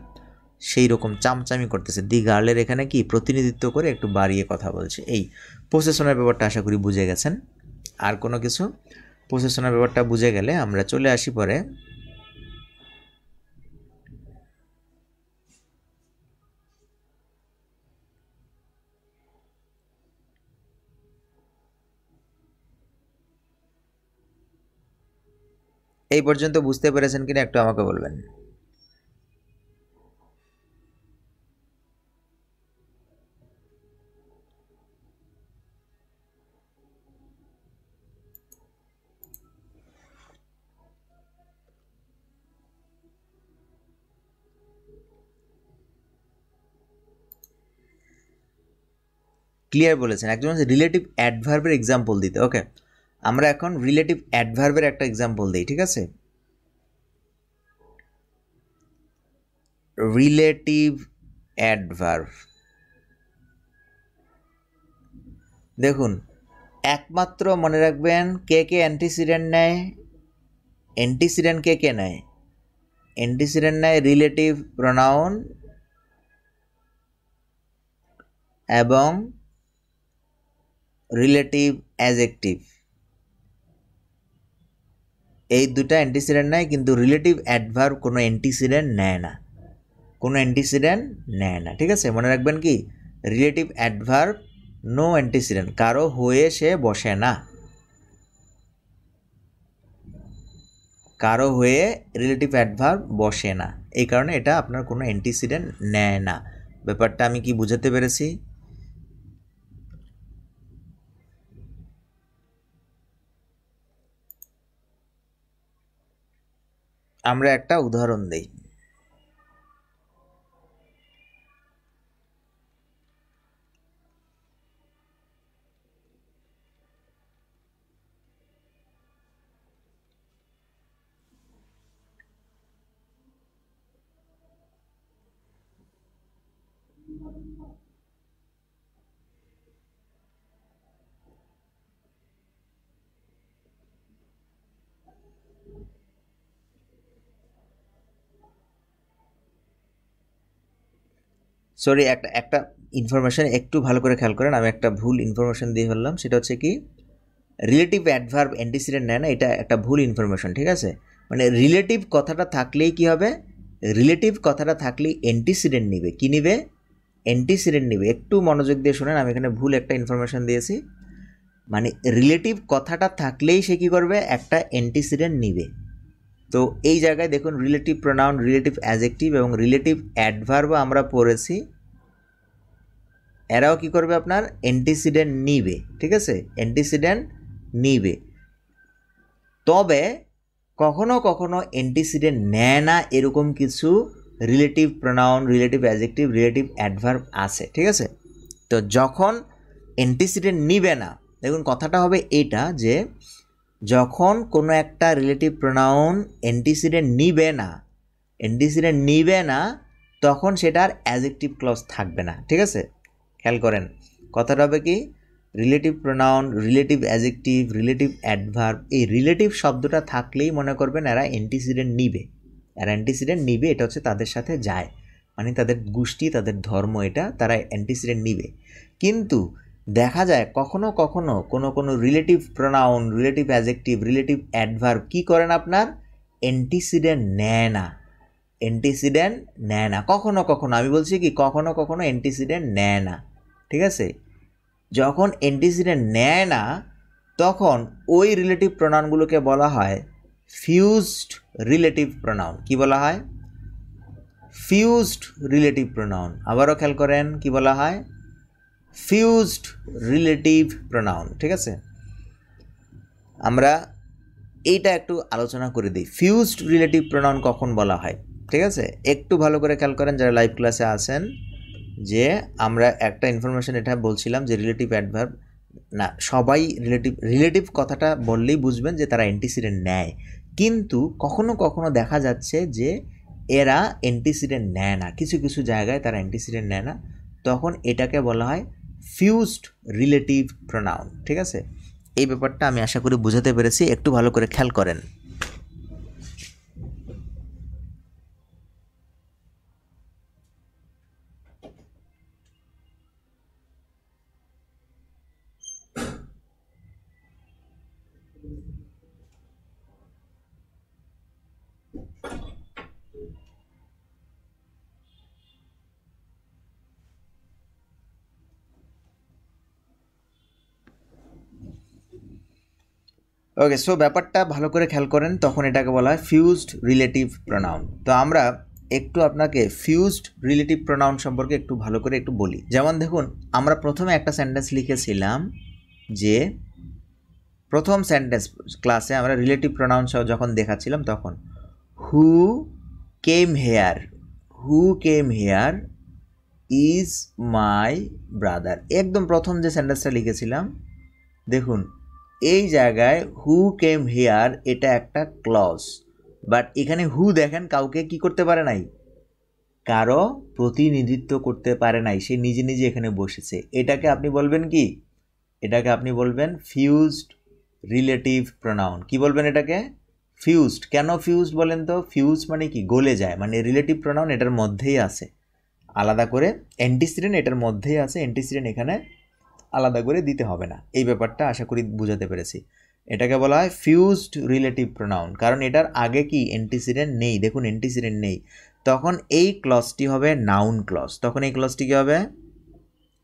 সেই রকম চামচামি করতেছে। দি গার্লের এখানে কি প্রতিনিধিত্ব করে একটু বাড়িয়ে কথা বলছে। এই পসেশনের ব্যাপারটা আশা করি বুঝে গেছেন। আর কোনো কিছু? পসেশনের ব্যাপারটা বুঝে গেলে আমরা চলে আসি পরে এই পর্যন্ত বুঝতে পেরেছেন কিনা একটু আমাকে বলবেন। ক্লিয়ার বলেছেন। একজন রিলেটিভ অ্যাডভার্বের এক্সাম্পল দিতে। ওকে, আমরা এখন রিলেটিভ অ্যাডভার্বের একটা এক্সাম্পল দিই, ঠিক আছে। রিলেটিভ অ্যাডভার্ব, দেখুন একমাত্র মনে রাখবেন কে কে অ্যান্টিসিডেন্ট নেয়। অ্যান্টিসিডেন্ট কে কে নেয়? অ্যান্টিসিডেন্ট নেয় রিলেটিভ প্রোনাউন এবং রিলেটিভ অ্যাডজেক্টিভ, এই দুটা অ্যান্টিসিডেন্ট নেয়, কিন্তু রিলেটিভ অ্যাডভার্ব কোনো অ্যান্টিসিডেন্ট নেয় না, কোনো অ্যান্টিসিডেন্ট নেয় না, ঠিক আছে। মনে রাখবেন কি, রিলেটিভ অ্যাডভার্ব নো অ্যান্টিসিডেন্ট, কারো হয়ে সে বসে না, কারো হয়ে রিলেটিভ অ্যাডভার্ব বসে না, এই কারণে এটা আপনার কোনো অ্যান্টিসিডেন্ট নেয় না। ব্যাপারটা আমি কি বুঝাতে পেরেছি? আমরা একটা উদাহরণ দেই। সরি, একটা ইনফরমেশন একটু ভালো করে খেয়াল করেন, আমি একটা ভুল ইনফরমেশন দিয়ে ফেললাম। সেটা হচ্ছে কি, রিলেটিভ অ্যাডভার্ব অ্যান্টিসিডেন্ট নেয় না, এটা একটা ভুল ইনফরমেশন, ঠিক আছে। মানে রিলেটিভ কথাটা থাকলেই কি হবে, রিলেটিভ কথাটা থাকলেই অ্যান্টিসিডেন্ট নিবে। কি নিবে? অ্যান্টিসিডেন্ট নিবে। একটু মনোযোগ দিয়ে শোনেন, আমি এখানে ভুল একটা ইনফরমেশন দিয়েছি। মানে রিলেটিভ কথাটা থাকলেই সে কী করবে, একটা অ্যান্টিসিডেন্ট নিবে। তো এই জায়গায় দেখুন রিলেটিভ প্রোনাউন, রিলেটিভ অ্যাডজেক্টিভ এবং রিলেটিভ অ্যাডভার্বও আমরা পড়েছি, এরাও কি করবে, আপনার অ্যান্টিসিডেন্ট নিবে, ঠিক আছে, অ্যান্টিসিডেন্ট নিবে। তবে কখনো কখনো অ্যান্টিসিডেন্ট নেয় না এরকম কিছু relative pronoun, relative adjective, relative adverb আছে, ঠিক আছে। তো যখন অ্যান্টিসিডেন্ট নিবে না, দেখুন কথাটা হবে এটা যে যখন কোনো একটা রিলেটিভ প্রোনাউন অ্যান্টিসিডেন্ট নিবে না, তখন সেটার অ্যাডজেক্টিভ ক্লজ থাকবে না, ঠিক আছে। খেয়াল করেন কথাটা হবে কি, relative pronoun, relative adjective, relative adverb, এই রিলেটিভ শব্দটা থাকলেই মনে করবেন এরা অ্যান্টিসিডেন্ট নিবে, এটা হচ্ছে তাদের সাথে যায়, মানে তাদের গোষ্ঠী, তাদের ধর্ম, এটা তারা অ্যান্টিসিডেন্ট নিবে। কিন্তু দেখা যায় কখনো কখনো কোনো relative pronoun, relative adjective, relative adverb কী করেন, আপনার অ্যান্টিসিডেন্ট নেয় না, কখনো কখনো, আমি বলছি কি কখনো কখনো অ্যান্টিসিডেন্ট নেয় না, ঠিক আছে। যখন অ্যান্টিসিডেন্ট নেয় না, তখন ওই রিলেটিভ প্রোনাউনগুলোকে বলা হয় ফিউজড রিলেটিভ প্রোনাউন। কি বলা হয়? Fused relative pronoun. আবারও খেয়াল করেন কি বলা হয়, ফিউজড রিলেটিভ প্রোনাউন, ঠিক আছে। আমরা এইটা একটু আলোচনা করে দিই। ফিউজড রিলেটিভ প্রোনাউন কখন বলা হয়, ঠিক আছে? একটু ভালো করে খেয়াল করেন যারা লাইভ ক্লাসে আছেন, যে আমরা একটা ইনফরমেশন এটা বলছিলাম যে রিলেটিভ অ্যাডভার্ব না, সবাই রিলেটিভ কথাটা বললেই বুঝবেন যে তারা অ্যান্টিসিডেন্ট নেয়, কিন্তু কখনো কখনো দেখা যাচ্ছে যে এরা অ্যান্টিসিডেন্ট নেয় না, কিছু কিছু জায়গায় তারা অ্যান্টিসিডেন্ট নেয় না, তখন এটাকে বলা হয় ফিউজড রিলেটিভ প্রোনাউন, ঠিক আছে? এই ব্যাপারটা আমি আশা করি বুঝাতে পেরেছি, একটু ভালো করে খেয়াল করেন। ওকে, সো ব্যাপারটা ভালো করে খেয়াল করেন, তখন এটাকে বলা হয় ফিউজড রিলেটিভ প্রোনাউন। তো আমরা একটু আপনাকে ফিউজড রিলেটিভ প্রোনাউন সম্পর্কে একটু ভালো করে একটু বলি। যেমন দেখুন, আমরা প্রথমে একটা সেন্টেন্স লিখেছিলাম যে প্রথম সেন্টেন্স ক্লাসে আমরা রিলেটিভ প্রোনাউন যখন দেখাচ্ছিলাম তখন who came here, who came here is my brother, একদম প্রথম যে সেন্টেন্সটা লিখেছিলাম দেখুন এই জায়গায় হু কেম হেয়ার এটা একটা ক্লজ, বাট এখানে হু দেখেন কাউকে কি করতে পারে নাই, কারো প্রতিনিধিত্ব করতে পারে নাই, সে নিজে নিজে এখানে বসেছে। এটাকে আপনি বলবেন কি, এটাকে আপনি বলবেন ফিউজড রিলেটিভ প্রোনাউন। কি বলবেন এটাকে? ফিউজড। কেন ফিউজড বলেন তো? ফিউজ মানে কি, গলে যায়, মানে রিলেটিভ প্রোনাউন এটার মধ্যেই আছে, আলাদা করে অ্যান্টিসিডেন্ট এটার মধ্যেই আছে, অ্যান্টিসিডেন্ট এখানে আলাদা করে দিতে হবে না। এই ব্যাপারটা আশা করি বুঝাতে পেরেছি। এটাকে বলা হয় ফিউজড রিলেটিভ প্রোনাউন, কারণ এটার আগে কি অ্যান্টিসিডেন্ট নেই, দেখুন অ্যান্টিসিডেন্ট নেই, তখন এই ক্লজটি হবে নাউন ক্লজ, তখন এই ক্লজটি কী হবে?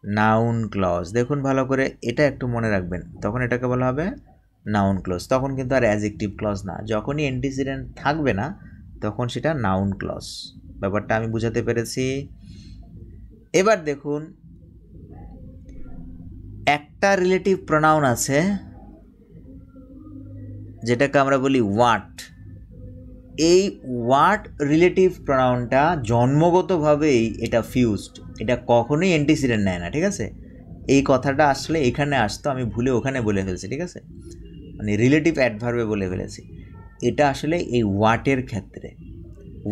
Noun clause. দেখুন ভালো করে, এটা একটু মনে রাখবেন, তখন এটাকে বলা হবে নাউন ক্লজ, তখন কিন্তু আর অ্যাডজেক্টিভ ক্লজ না, যখনই অ্যান্টিসিডেন্ট থাকবে না তখন সেটা নাউন ক্লজ। ব্যাপারটা আমি বুঝাতে পেরেছি। এবার দেখুন, একটা রিলেটিভ প্রোনাউন আছে যেটাকে আমরা বলি ওয়াট। এই ওয়াট রিলেটিভ প্রোনাউনটা জন্মগতভাবেই এটা ফিউজড, এটা কখনোই অ্যান্টিসিডেন্ট নেয় না, ঠিক আছে? এই কথাটা আসলে এখানে আসতো, আমি ভুলে ওখানে বলে ফেলছি, ঠিক আছে? মানে রিলেটিভ অ্যাডভার্বে বলে ফেলেছি। এটা আসলে এই ওয়াটের ক্ষেত্রে,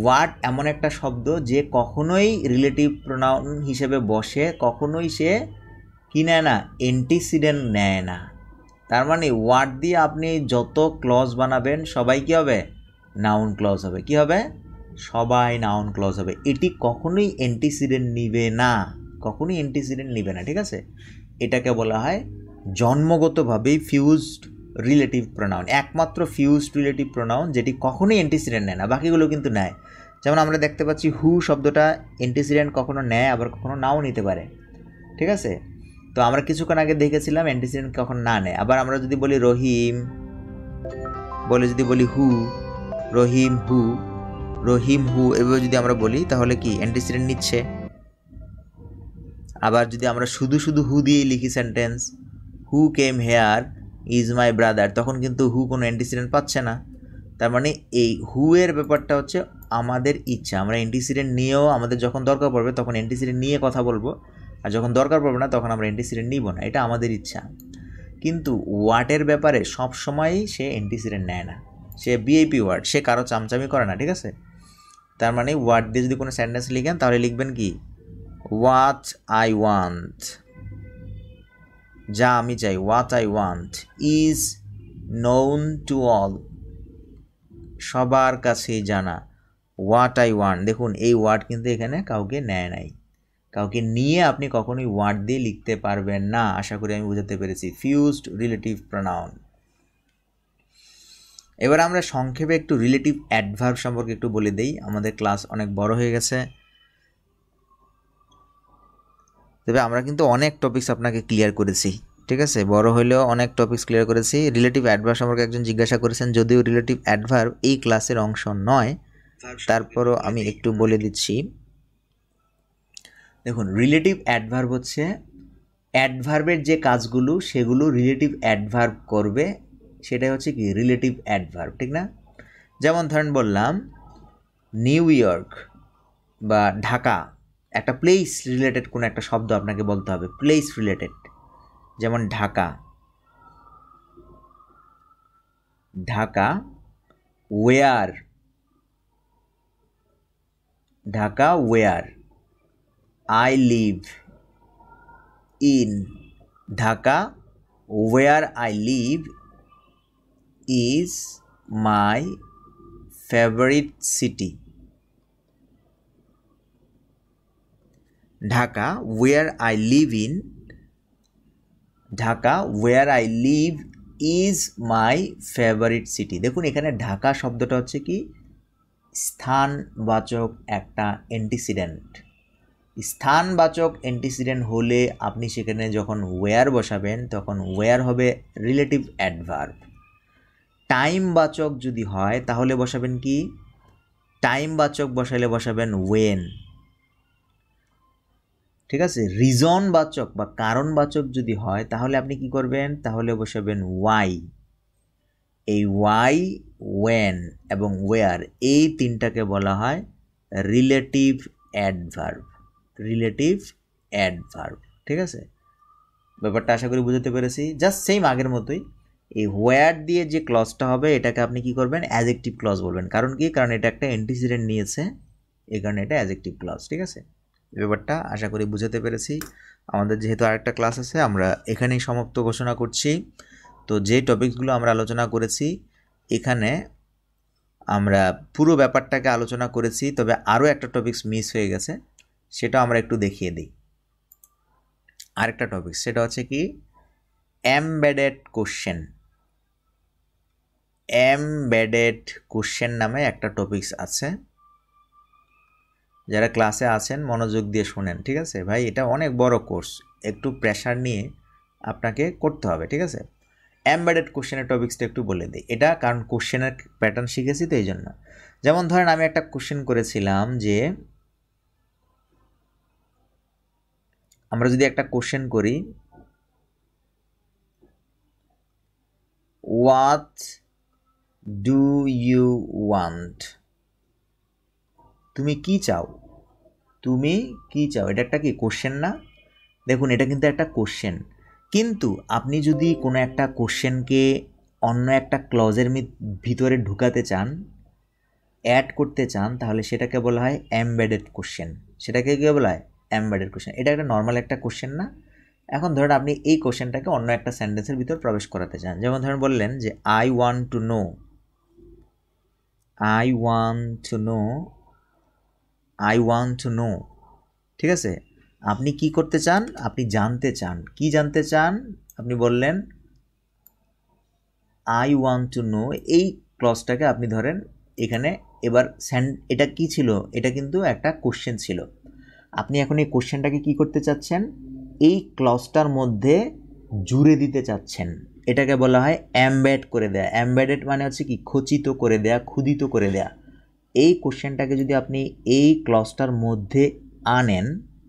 ওয়াট এমন একটা শব্দ যে কখনোই রিলেটিভ প্রোনাউন হিসেবে বসে, কখনোই সে কি নেয় না, অ্যান্টিসিডেন্ট নেয় না। তার মানে ওয়াট দিয়ে আপনি যত ক্লজ বানাবেন সবাই কী হবে? নাউন ক্লজ হবে। কি হবে? সবাই নাউন ক্লজ হবে। এটি কখনোই অ্যান্টিসিডেন্ট নিবে না, কখনোই অ্যান্টিসিডেন্ট নিবে না, ঠিক আছে? এটাকে বলা হয় জন্মগতভাবেই ফিউজড রিলেটিভ প্রোনাউন, একমাত্র ফিউজড রিলেটিভ প্রোনাউন যেটি কখনোই অ্যান্টিসিডেন্ট নেয় না, বাকিগুলো কিন্তু নেয়। যেমন আমরা দেখতে পাচ্ছি হু শব্দটা অ্যান্টিসিডেন্ট কখনো নেয়, আবার কখনো নাও নিতে পারে, ঠিক আছে? তো আমরা কিছুক্ষণ আগে দেখেছিলাম অ্যান্টিসিডেন্ট কখন না নেয়। আবার আমরা যদি বলি রহিম, যদি বলি হু, রহিম হু, রহিম হু, এভাবে যদি আমরা বলি তাহলে কি অ্যান্টিসিডেন্ট নিচ্ছে। আবার যদি আমরা শুধু শুধু হু দিয়েই লিখি sentence, who came here is my brother, তখন কিন্তু হু কোনো অ্যান্টিসিডেন্ট পাচ্ছে না। তার মানে এই হু এর ব্যাপারটা হচ্ছে আমাদের ইচ্ছা, আমরা অ্যান্টিসিডেন্ট নিয়েও আমাদের যখন দরকার পড়বে তখন অ্যান্টিসিডেন্ট নিয়ে কথা বলবো, আর যখন দরকার পড়বে না তখন আমরা অ্যান্টিসিডেন্ট নিব না, এটা আমাদের ইচ্ছা। কিন্তু ওয়ার্ডের ব্যাপারে সবসময়ই সে অ্যান্টিসিডেন্ট নেয় না, সে বিএপি ওয়ার্ড, সে কারো চামচামি করে না, ঠিক আছে? তার মানে ওয়ার্ড দিয়ে যদি কোনো সেন্টেন্স লিখেন তাহলে লিখবেন কি, হোয়াট আই ওয়ান্ট, যা আমি চাই, what I want is known to all, সবার কাছেই জানা, হোয়াট আই ওয়ান্ট। দেখুন এই ওয়ার্ড কিন্তু এখানে কাউকে নেয় নাই, কাউকে নিয়ে আপনি কখনোই ওয়ার্ড দিয়ে লিখতে পারবেন না। আশা করি আমি বুঝাতে পেরেছি। Fused relative pronoun. এবার আমরা সংক্ষেপে একটু রিলেটিভ অ্যাডভার্ব সম্পর্কে একটু বলে দেই, আমাদের ক্লাস অনেক বড় হয়ে গেছে, তবে আমরা কিন্তু অনেক টপিকস আপনাকে ক্লিয়ার করেছি, ঠিক আছে? বড় হলেও অনেক টপিকস ক্লিয়ার করেছি। রিলেটিভ অ্যাডভার্ব সম্পর্কে একজন জিজ্ঞাসা করেছেন, যদিও রিলেটিভ অ্যাডভার্ব এই ক্লাসের অংশ নয়, তারপরও আমি একটু বলে দিচ্ছি। দেখুন রিলেটিভ অ্যাডভার্ব হচ্ছে অ্যাডভার্বের যে কাজগুলো সেগুলো রিলেটিভ অ্যাডভার্ব করবে, সেটাই হচ্ছে কি রিলেটিভ অ্যাডভার্ব, ঠিক না? যেমন ধরেন বললাম নিউ ইয়র্ক বা ঢাকা, একটা প্লেস রিলেটেড কোনো একটা শব্দ আপনাকে বলতে হবে, প্লেস রিলেটেড। যেমন Dhaka, Dhaka where, Dhaka where I live in, Dhaka where I live is my favourite city. Dhaka where I live in, Dhaka where I live is my favourite city. দেখুন এখানে ঢাকা শব্দটা হচ্ছে কি স্থানবাচক একটা অ্যান্টিসিডেন্ট। স্থানবাচক অ্যান্টিসিডেন্ট হলে আপনি সেখানে যখন ওয়্যার বসাবেন তখন ওয়্যার হবে রিলেটিভ অ্যাডভার্ব। টাইমবাচক যদি হয় তাহলে বসাবেন কি, টাইমবাচক বসাইলে বসাবেন ওয়েন, ঠিক আছে? রিজনবাচক বা কারণবাচক যদি হয় তাহলে আপনি কি করবেন, তাহলে বসাবেন ওয়াই। এই ওয়াই, ওয়েন এবং ওয়্যার এই তিনটাকে বলা হয় রিলেটিভ অ্যাডভার্ব, রিলেটিভ অ্যাডভার্ব, ঠিক আছে? ব্যাপারটা আশা করি বুঝতে পেরেছি। জাস্ট সেম আগের মতোই, এই হোয়ার দিয়ে যে ক্লজটা হবে এটাকে আপনি কি করবেন, অ্যাডজেক্টিভ ক্লজ বলবেন। কারণ কি, কারণ এটা একটা অ্যান্টিসিডেন্ট নিয়েছে, এই কারণে এটা অ্যাডজেক্টিভ ক্লজ, ঠিক আছে? ব্যাপারটা আশা করি বুঝতে পেরেছি। আমাদের যেহেতু আরেকটা ক্লাস আছে আমরা এখানেই সমাপ্ত ঘোষণা করছি। তো যে টপিকসগুলো আমরা আলোচনা করেছি এখানে আমরা পুরো ব্যাপারটাকে আলোচনা করেছি, তবে আরও একটা টপিকস মিস হয়ে গেছে, সেটা আমরা একটু দেখিয়ে দিই। আরেকটা টপিক সেটা হচ্ছে কি এমবেডেড কোশ্চেন। এমবেডেড কোশ্চেন নামে একটা টপিকস আছে, যারা ক্লাসে আছেন মনোযোগ দিয়ে শোনেন, ঠিক আছে ভাই? এটা অনেক বড় কোর্স, একটু প্রেশার নিয়ে আপনাকে করতে হবে, ঠিক আছে? এমবেডেড কোশ্চেনের টপিক্সটা একটু বলে দিই, এটা কারণ কোশ্চেনের প্যাটার্ন শিখেছি তো এই জন্য। যেমন ধরেন আমি একটা কোশ্চেন করেছিলাম যে আমরা যদি একটা কোশ্চেন করি হোয়াট ডু ইউ ওয়ান্ট, তুমি কি চাও, তুমি কি চাও, এটা একটা কি কোশ্চেন না? দেখুন এটা কিন্তু একটা কোশ্চেন, কিন্তু আপনি যদি কোনো একটা কোশ্চেনকে অন্য একটা ক্লজের ভিতরে ঢুকাতে চান, অ্যাড করতে চান, তাহলে সেটাকে বলা হয় এমবেডেড কোশ্চেন। সেটাকে কী বলা হয়, এমবেডেড কোশ্চেন। এটা একটা নর্মাল একটা কোশ্চেন না? এখন ধরেন আপনি এই কোশ্চেনটাকে অন্য একটা সেন্টেন্সের ভিতর প্রবেশ করাতে চান। যেমন ধরেন বললেন যে I want to know, I want to know, I want to no, ঠিক আছে? আপনি কি করতে চান, আপনি জানতে চান, কি জানতে চান? আপনি বললেন আই ওয়ান্ট টু নো, এই ক্লজটাকে আপনি ধরেন এখানে এবার এটা কি ছিল, এটা কিন্তু একটা কোশ্চেন ছিল। আপনি এখন এই কোশ্চেনটাকে কি করতে চাচ্ছেন, এই ক্লজটার মধ্যে জুড়ে দিতে চাচ্ছেন, এটাকে বলা হয় এমবেড করে দেয়া। এমবেডেড মানে হচ্ছে কি খচিত করে দেয়া, ক্ষুদিত করে দেয়া। এই কোশ্চেনটাকে যদি আপনি এই ক্লজটার মধ্যে আনেন,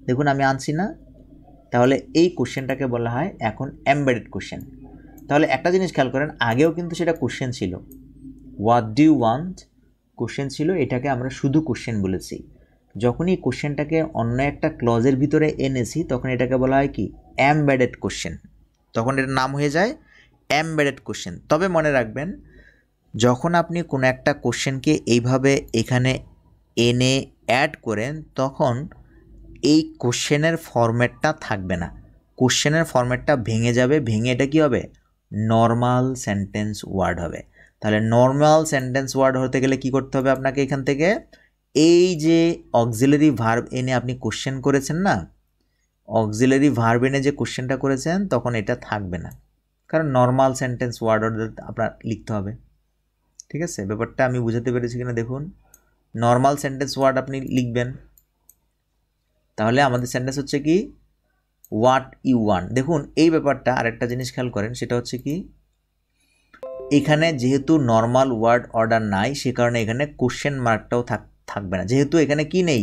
দেখুন আমি আনছি না, তাহলে এই কোশ্চেনটাকে বলা হয় এখন এমবেডেড কোশ্চেন। তাহলে একটা জিনিস খেয়াল করেন, আগেও কিন্তু সেটা কোশ্চেন ছিল, what do you want question ছিল, এটাকে আমরা শুধু কোশ্চেন বলেছি। যখন এই কোশ্চেনটাকে অন্য একটা ক্লজের ভিতরে এনেছি তখন এটাকে বলা হয় কি এমবেডেড কোশ্চেন, তখন এটার নাম হয়ে যায় এমবেডেড কোশ্চেন। তবে মনে রাখবেন, যখন আপনি কোনো একটা কোশ্চেনকে এইভাবে এখানে এনে অ্যাড করেন তখন এই কোশ্চেনের ফরম্যাটটা থাকবে না, কোশ্চেনের ফরম্যাটটা ভেঙে যাবে, ভেঙে এটা কী হবে, নর্মাল সেন্টেন্স ওয়ার্ড হবে। তাহলে নর্মাল সেন্টেন্স ওয়ার্ড হতে গেলে কি করতে হবে আপনাকে, এখান থেকে এই যে অক্সিলারি ভার্ব এনে আপনি কোশ্চেন করেছেন না, অক্সিলারি ভার্ব এনে যে কোশ্চেনটা করেছেন তখন এটা থাকবে না, কারণ নর্মাল সেন্টেন্স ওয়ার্ড আপনার লিখতে হবে, ঠিক আছে? ব্যাপারটা আমি বুঝাতে পেরেছি কিনা দেখুন, নর্মাল সেন্টেন্স ওয়ার্ড আপনি লিখবেন। তাহলে আমাদের সেন্টেন্স হচ্ছে কি হোয়াট ইউ ওয়ান্ট। দেখুন এই ব্যাপারটা আরেকটা জিনিস খেয়াল করেন, সেটা হচ্ছে কি এখানে যেহেতু নর্মাল ওয়ার্ড অর্ডার নাই সে কারণে এখানে কোশ্চেন মার্কটাও থাকবে না, যেহেতু এখানে কি নেই,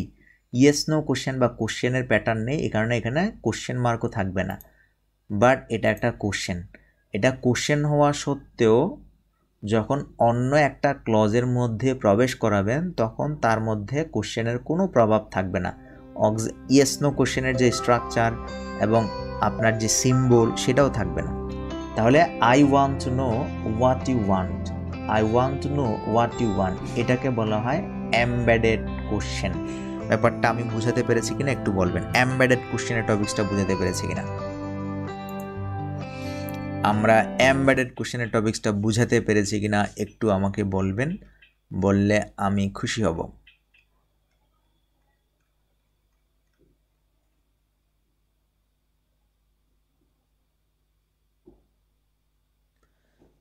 ইয়েস নো কোশ্চেন বা কোশ্চেনের প্যাটার্ন নেই, এই কারণে এখানে কোশ্চেন মার্কও থাকবে না। বাট এটা একটা কোশ্চেন, এটা কোশ্চেন হওয়া সত্ত্বেও যখন অন্য একটা ক্লজের মধ্যে প্রবেশ করাবেন তখন তার মধ্যে কোশ্চেনের কোনো প্রভাব থাকবে না। ইয়েস নো কোশ্চেনের যে স্ট্রাকচার এবং আপনার যে সিম্বল সেটাও থাকবে না। তাহলে I want to know what you want, I want to know what you want, এটাকে বলা হয় এমবেডেড কোশ্চেন। ব্যাপারটা আমি বুঝাতে পেরেছি কিনা একটু বলবেন, এমবেডেড কোশ্চেনের টপিক্সটা বুঝাতে পেরেছি কিনা। আমরা এমবেডেড কোশ্চেনের টপিক্সটা বুঝাতে পেরেছি কিনা একটু আমাকে বলবেন, বললে আমি খুশি হব।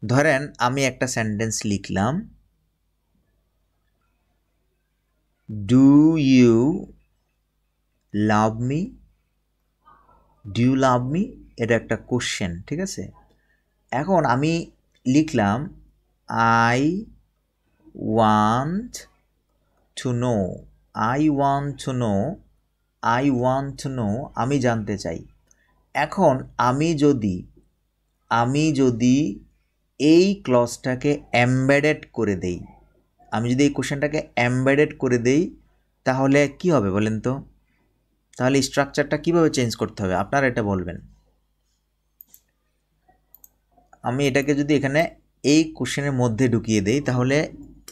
ধরেন আমি একটা সেন্টেন্স লিখলাম, do you love me, do you love me, এটা একটা কোশ্চেন, ঠিক আছে। এখন আমি লিখলাম I want to know, I want to know, I want to know, আমি জানতে চাই। এখন আমি যদি এই ক্লজটাকে এমবেডেড করে দেই, আমি যদি এই কোশ্চেনটাকে এমবেডেড করে দেই তাহলে কি হবে বলেন তো? তাহলে স্ট্রাকচারটা কিভাবে চেঞ্জ করতে হবে আপনারা এটা বলবেন। আমি এটাকে যদি এখানে এই কোশ্চেনের মধ্যে ঢুকিয়ে দেই তাহলে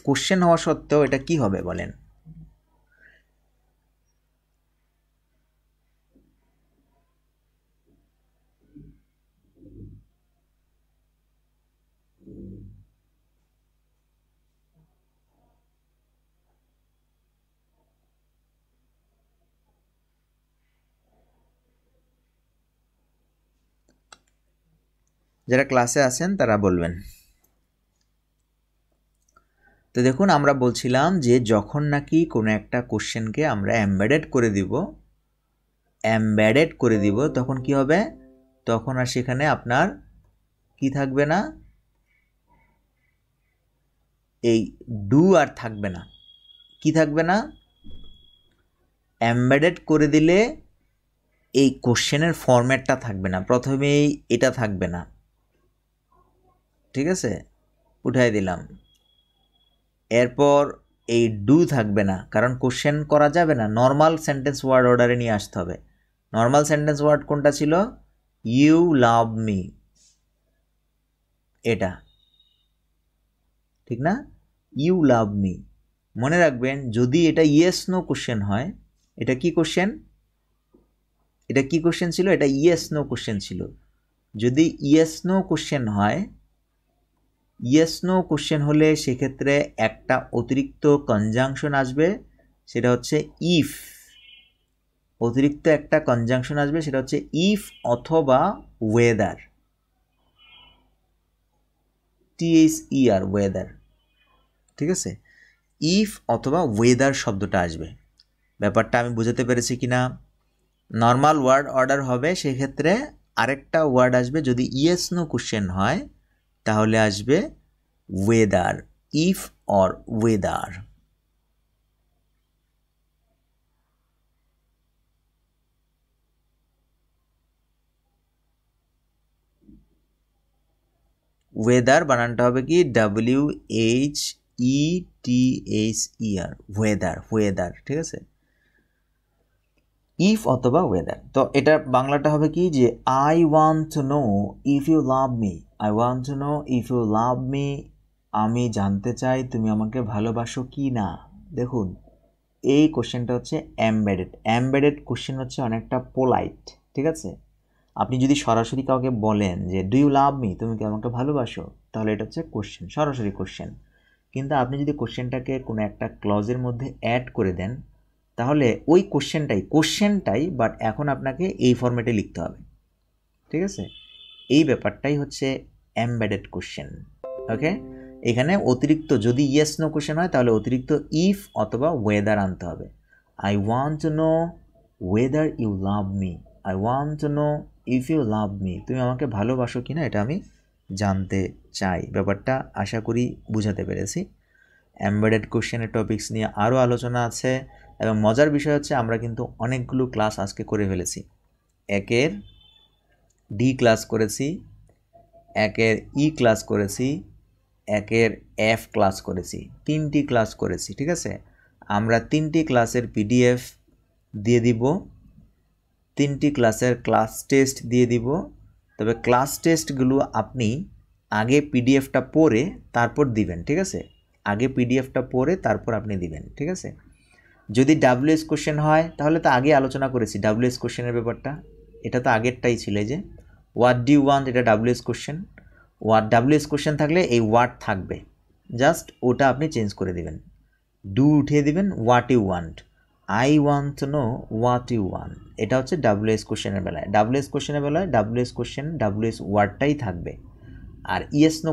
কোশ্চেন হওয়া সত্ত্বেও এটা কি হবে বলেন? যারা ক্লাসে আছেন তারা বলবেন। তো দেখুন আমরা বলছিলাম যে যখন নাকি কোনো একটা কোশ্চেনকে আমরা এমবেডেড করে দিব তখন কি হবে? তখন আর সেখানে আপনার কি থাকবে না, এই ডু আর থাকবে না। কি থাকবে না? এমবেডেড করে দিলে এই কোশ্চেনের ফরম্যাটটা থাকবে না, প্রথমেই এটা থাকবে না, ঠিক আছে, উঠাই দিলাম। এরপর এই ডু থাকবে না, কারণ কোশ্চেন করা যাবে না, নর্মাল সেন্টেন্স ওয়ার্ড অর্ডারে নিয়ে আসতে হবে। নর্মাল সেন্টেন্স ওয়ার্ড কোনটা ছিল? ইউ লাভ মি, এটা ঠিক না? You love me. মনে রাখবেন যদি এটা ইয়েস নো কোশ্চেন হয়, এটা কি কোশ্চেন? এটা কি কোশ্চেন ছিল? এটা ইয়েস নো কোশ্চেন ছিল। যদি ইয়েস নো কোশ্চেন হয়, ইয়েস নো কোশ্চেন হলে সেক্ষেত্রে একটা অতিরিক্ত কনজাংশন আসবে, সেটা হচ্ছে ইফ। অতিরিক্ত একটা কনজাংশন আসবে, সেটা হচ্ছে ইফ অথবা ওয়েদার, THER, ওয়েদার, ঠিক আছে। ইফ অথবা ওয়েদার শব্দটা আসবে। ব্যাপারটা আমি বুঝাতে পেরেছি কিনা? নর্মাল ওয়ার্ড অর্ডার হবে, সেক্ষেত্রে আরেকটা ওয়ার্ড আসবে, যদি ইয়েস নো কোশ্চেন হয় তাহলে আসবে weather, if or weather. Weather বানানটা হবে কি? WHETHER, ওয়েদার, ওয়েদার, ঠিক আছে। ইফ অথবা ওয়েদার। তো এটা বাংলাটা হবে কি? যে I want to know if you love me, I want to know if you love me, আমি জানতে চাই তুমি আমাকে ভালোবাসো কি না। দেখুন এই কোশ্চেনটা হচ্ছে এমবেডেড। এমবেডেড কোশ্চেন হচ্ছে অনেকটা পোলাইট, ঠিক আছে। আপনি যদি সরাসরি কাউকে বলেন যে ডু ইউ লাভ মি, তুমি কি আমাকে ভালোবাসো, তাহলে এটা হচ্ছে কোশ্চেন, সরাসরি কোশ্চেন। কিন্তু আপনি যদি কোশ্চেনটাকে কোনো একটা ক্লজের মধ্যে অ্যাড করে দেন তাহলে ওই কোশ্চেনটাই বাট এখন আপনাকে এই ফরম্যাটে লিখতে হবে, ঠিক আছে। এই ব্যাপারটাই হচ্ছে এমবেডেড কোশ্চেন। ওকে, এখানে অতিরিক্ত যদি ইয়েস নো কোশ্চেন হয় তাহলে অতিরিক্ত ইফ অথবা ওয়েদার আনতে হবে। I want to know whether you love me, I want to know if you love me, তুমি আমাকে ভালোবাসো কিনা এটা আমি জানতে চাই। ব্যাপারটা আশা করি বুঝাতে পেরেছি। এমবেডেড কোশ্চেনের টপিকস নিয়ে আরও আলোচনা আছে এবং মজার বিষয় হচ্ছে আমরা কিন্তু অনেকগুলো ক্লাস আজকে করে ফেলেছি। 1 এর ডি ক্লাস করেছি, একের ই ক্লাস করেছি, একের এফ ক্লাস করেছি, 3টি ক্লাস করেছি। ঠিক আছে, আমরা 3টি ক্লাসের পিডিএফ দিয়ে দিব, 3টি ক্লাসের ক্লাস টেস্ট দিয়ে দিব। তবে ক্লাস টেস্টগুলো আপনি আগে পিডিএফটা পড়ে তারপর দিবেন। ঠিক আছে, আগে পিডিএফটা পড়ে তারপর আপনি দিবেন। ঠিক আছে, যদি ডাব্লিউএস কোশ্চেন হয় তাহলে তো আগে আলোচনা করেছি ডাব্লিউএস কোশ্চেনের ব্যাপারটা, এটা তো আগেরটাই ছিল যে হোয়াট ডু ইউ ওয়ান্ট, এটা ডাব্লিউএস কোশ্চেন। ডাব্লিউএস কোশ্চেন থাকলে এই ওয়াট থাকবে, জাস্ট ওটা আপনি চেঞ্জ করে দিবেন, ডু উঠিয়ে দিবেন, what you want, I want to know what you want. এটা হচ্ছে ডাব্লিউএস কোশ্চেনের বেলায়। ডাব্লিউএস কোশ্চেনের বেলায় ডাব্লিউএস কোশ্চেন ডাব্লিউএস ওয়ার্ডটাই থাকবে। আর ইয়েস নো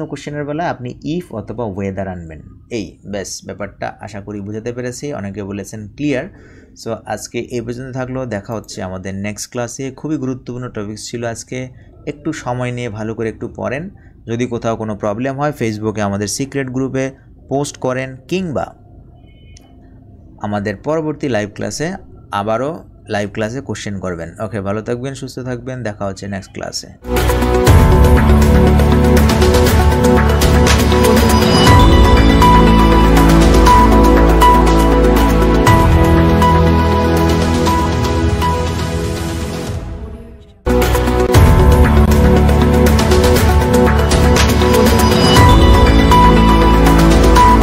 কোশ্চেনের বেলায় আপনি ইফ অথবা ওয়েদার আনবেন। এই ব্যাস ব্যাপারটা আশা করি বুঝাতে পেরেছি। অনেকে বলেছেন ক্লিয়ার। সো আজকে এই পর্যন্ত থাকলো, দেখা হচ্ছে আমাদের নেক্সট ক্লাসে। খুবই গুরুত্বপূর্ণ টপিকস ছিল আজকে, একটু সময় নিয়ে ভালো করে একটু পড়েন। যদি কোথাও কোনো প্রবলেম হয় ফেসবুকে আমাদের সিক্রেট গ্রুপে পোস্ট করেন, কিংবা আমাদের পরবর্তী লাইভ ক্লাসে আবারও লাইভ ক্লাসে কোশ্চেন করবেন। ওকে, ভালো থাকবেন, সুস্থ থাকবেন, দেখা হচ্ছে নেক্সট ক্লাসে।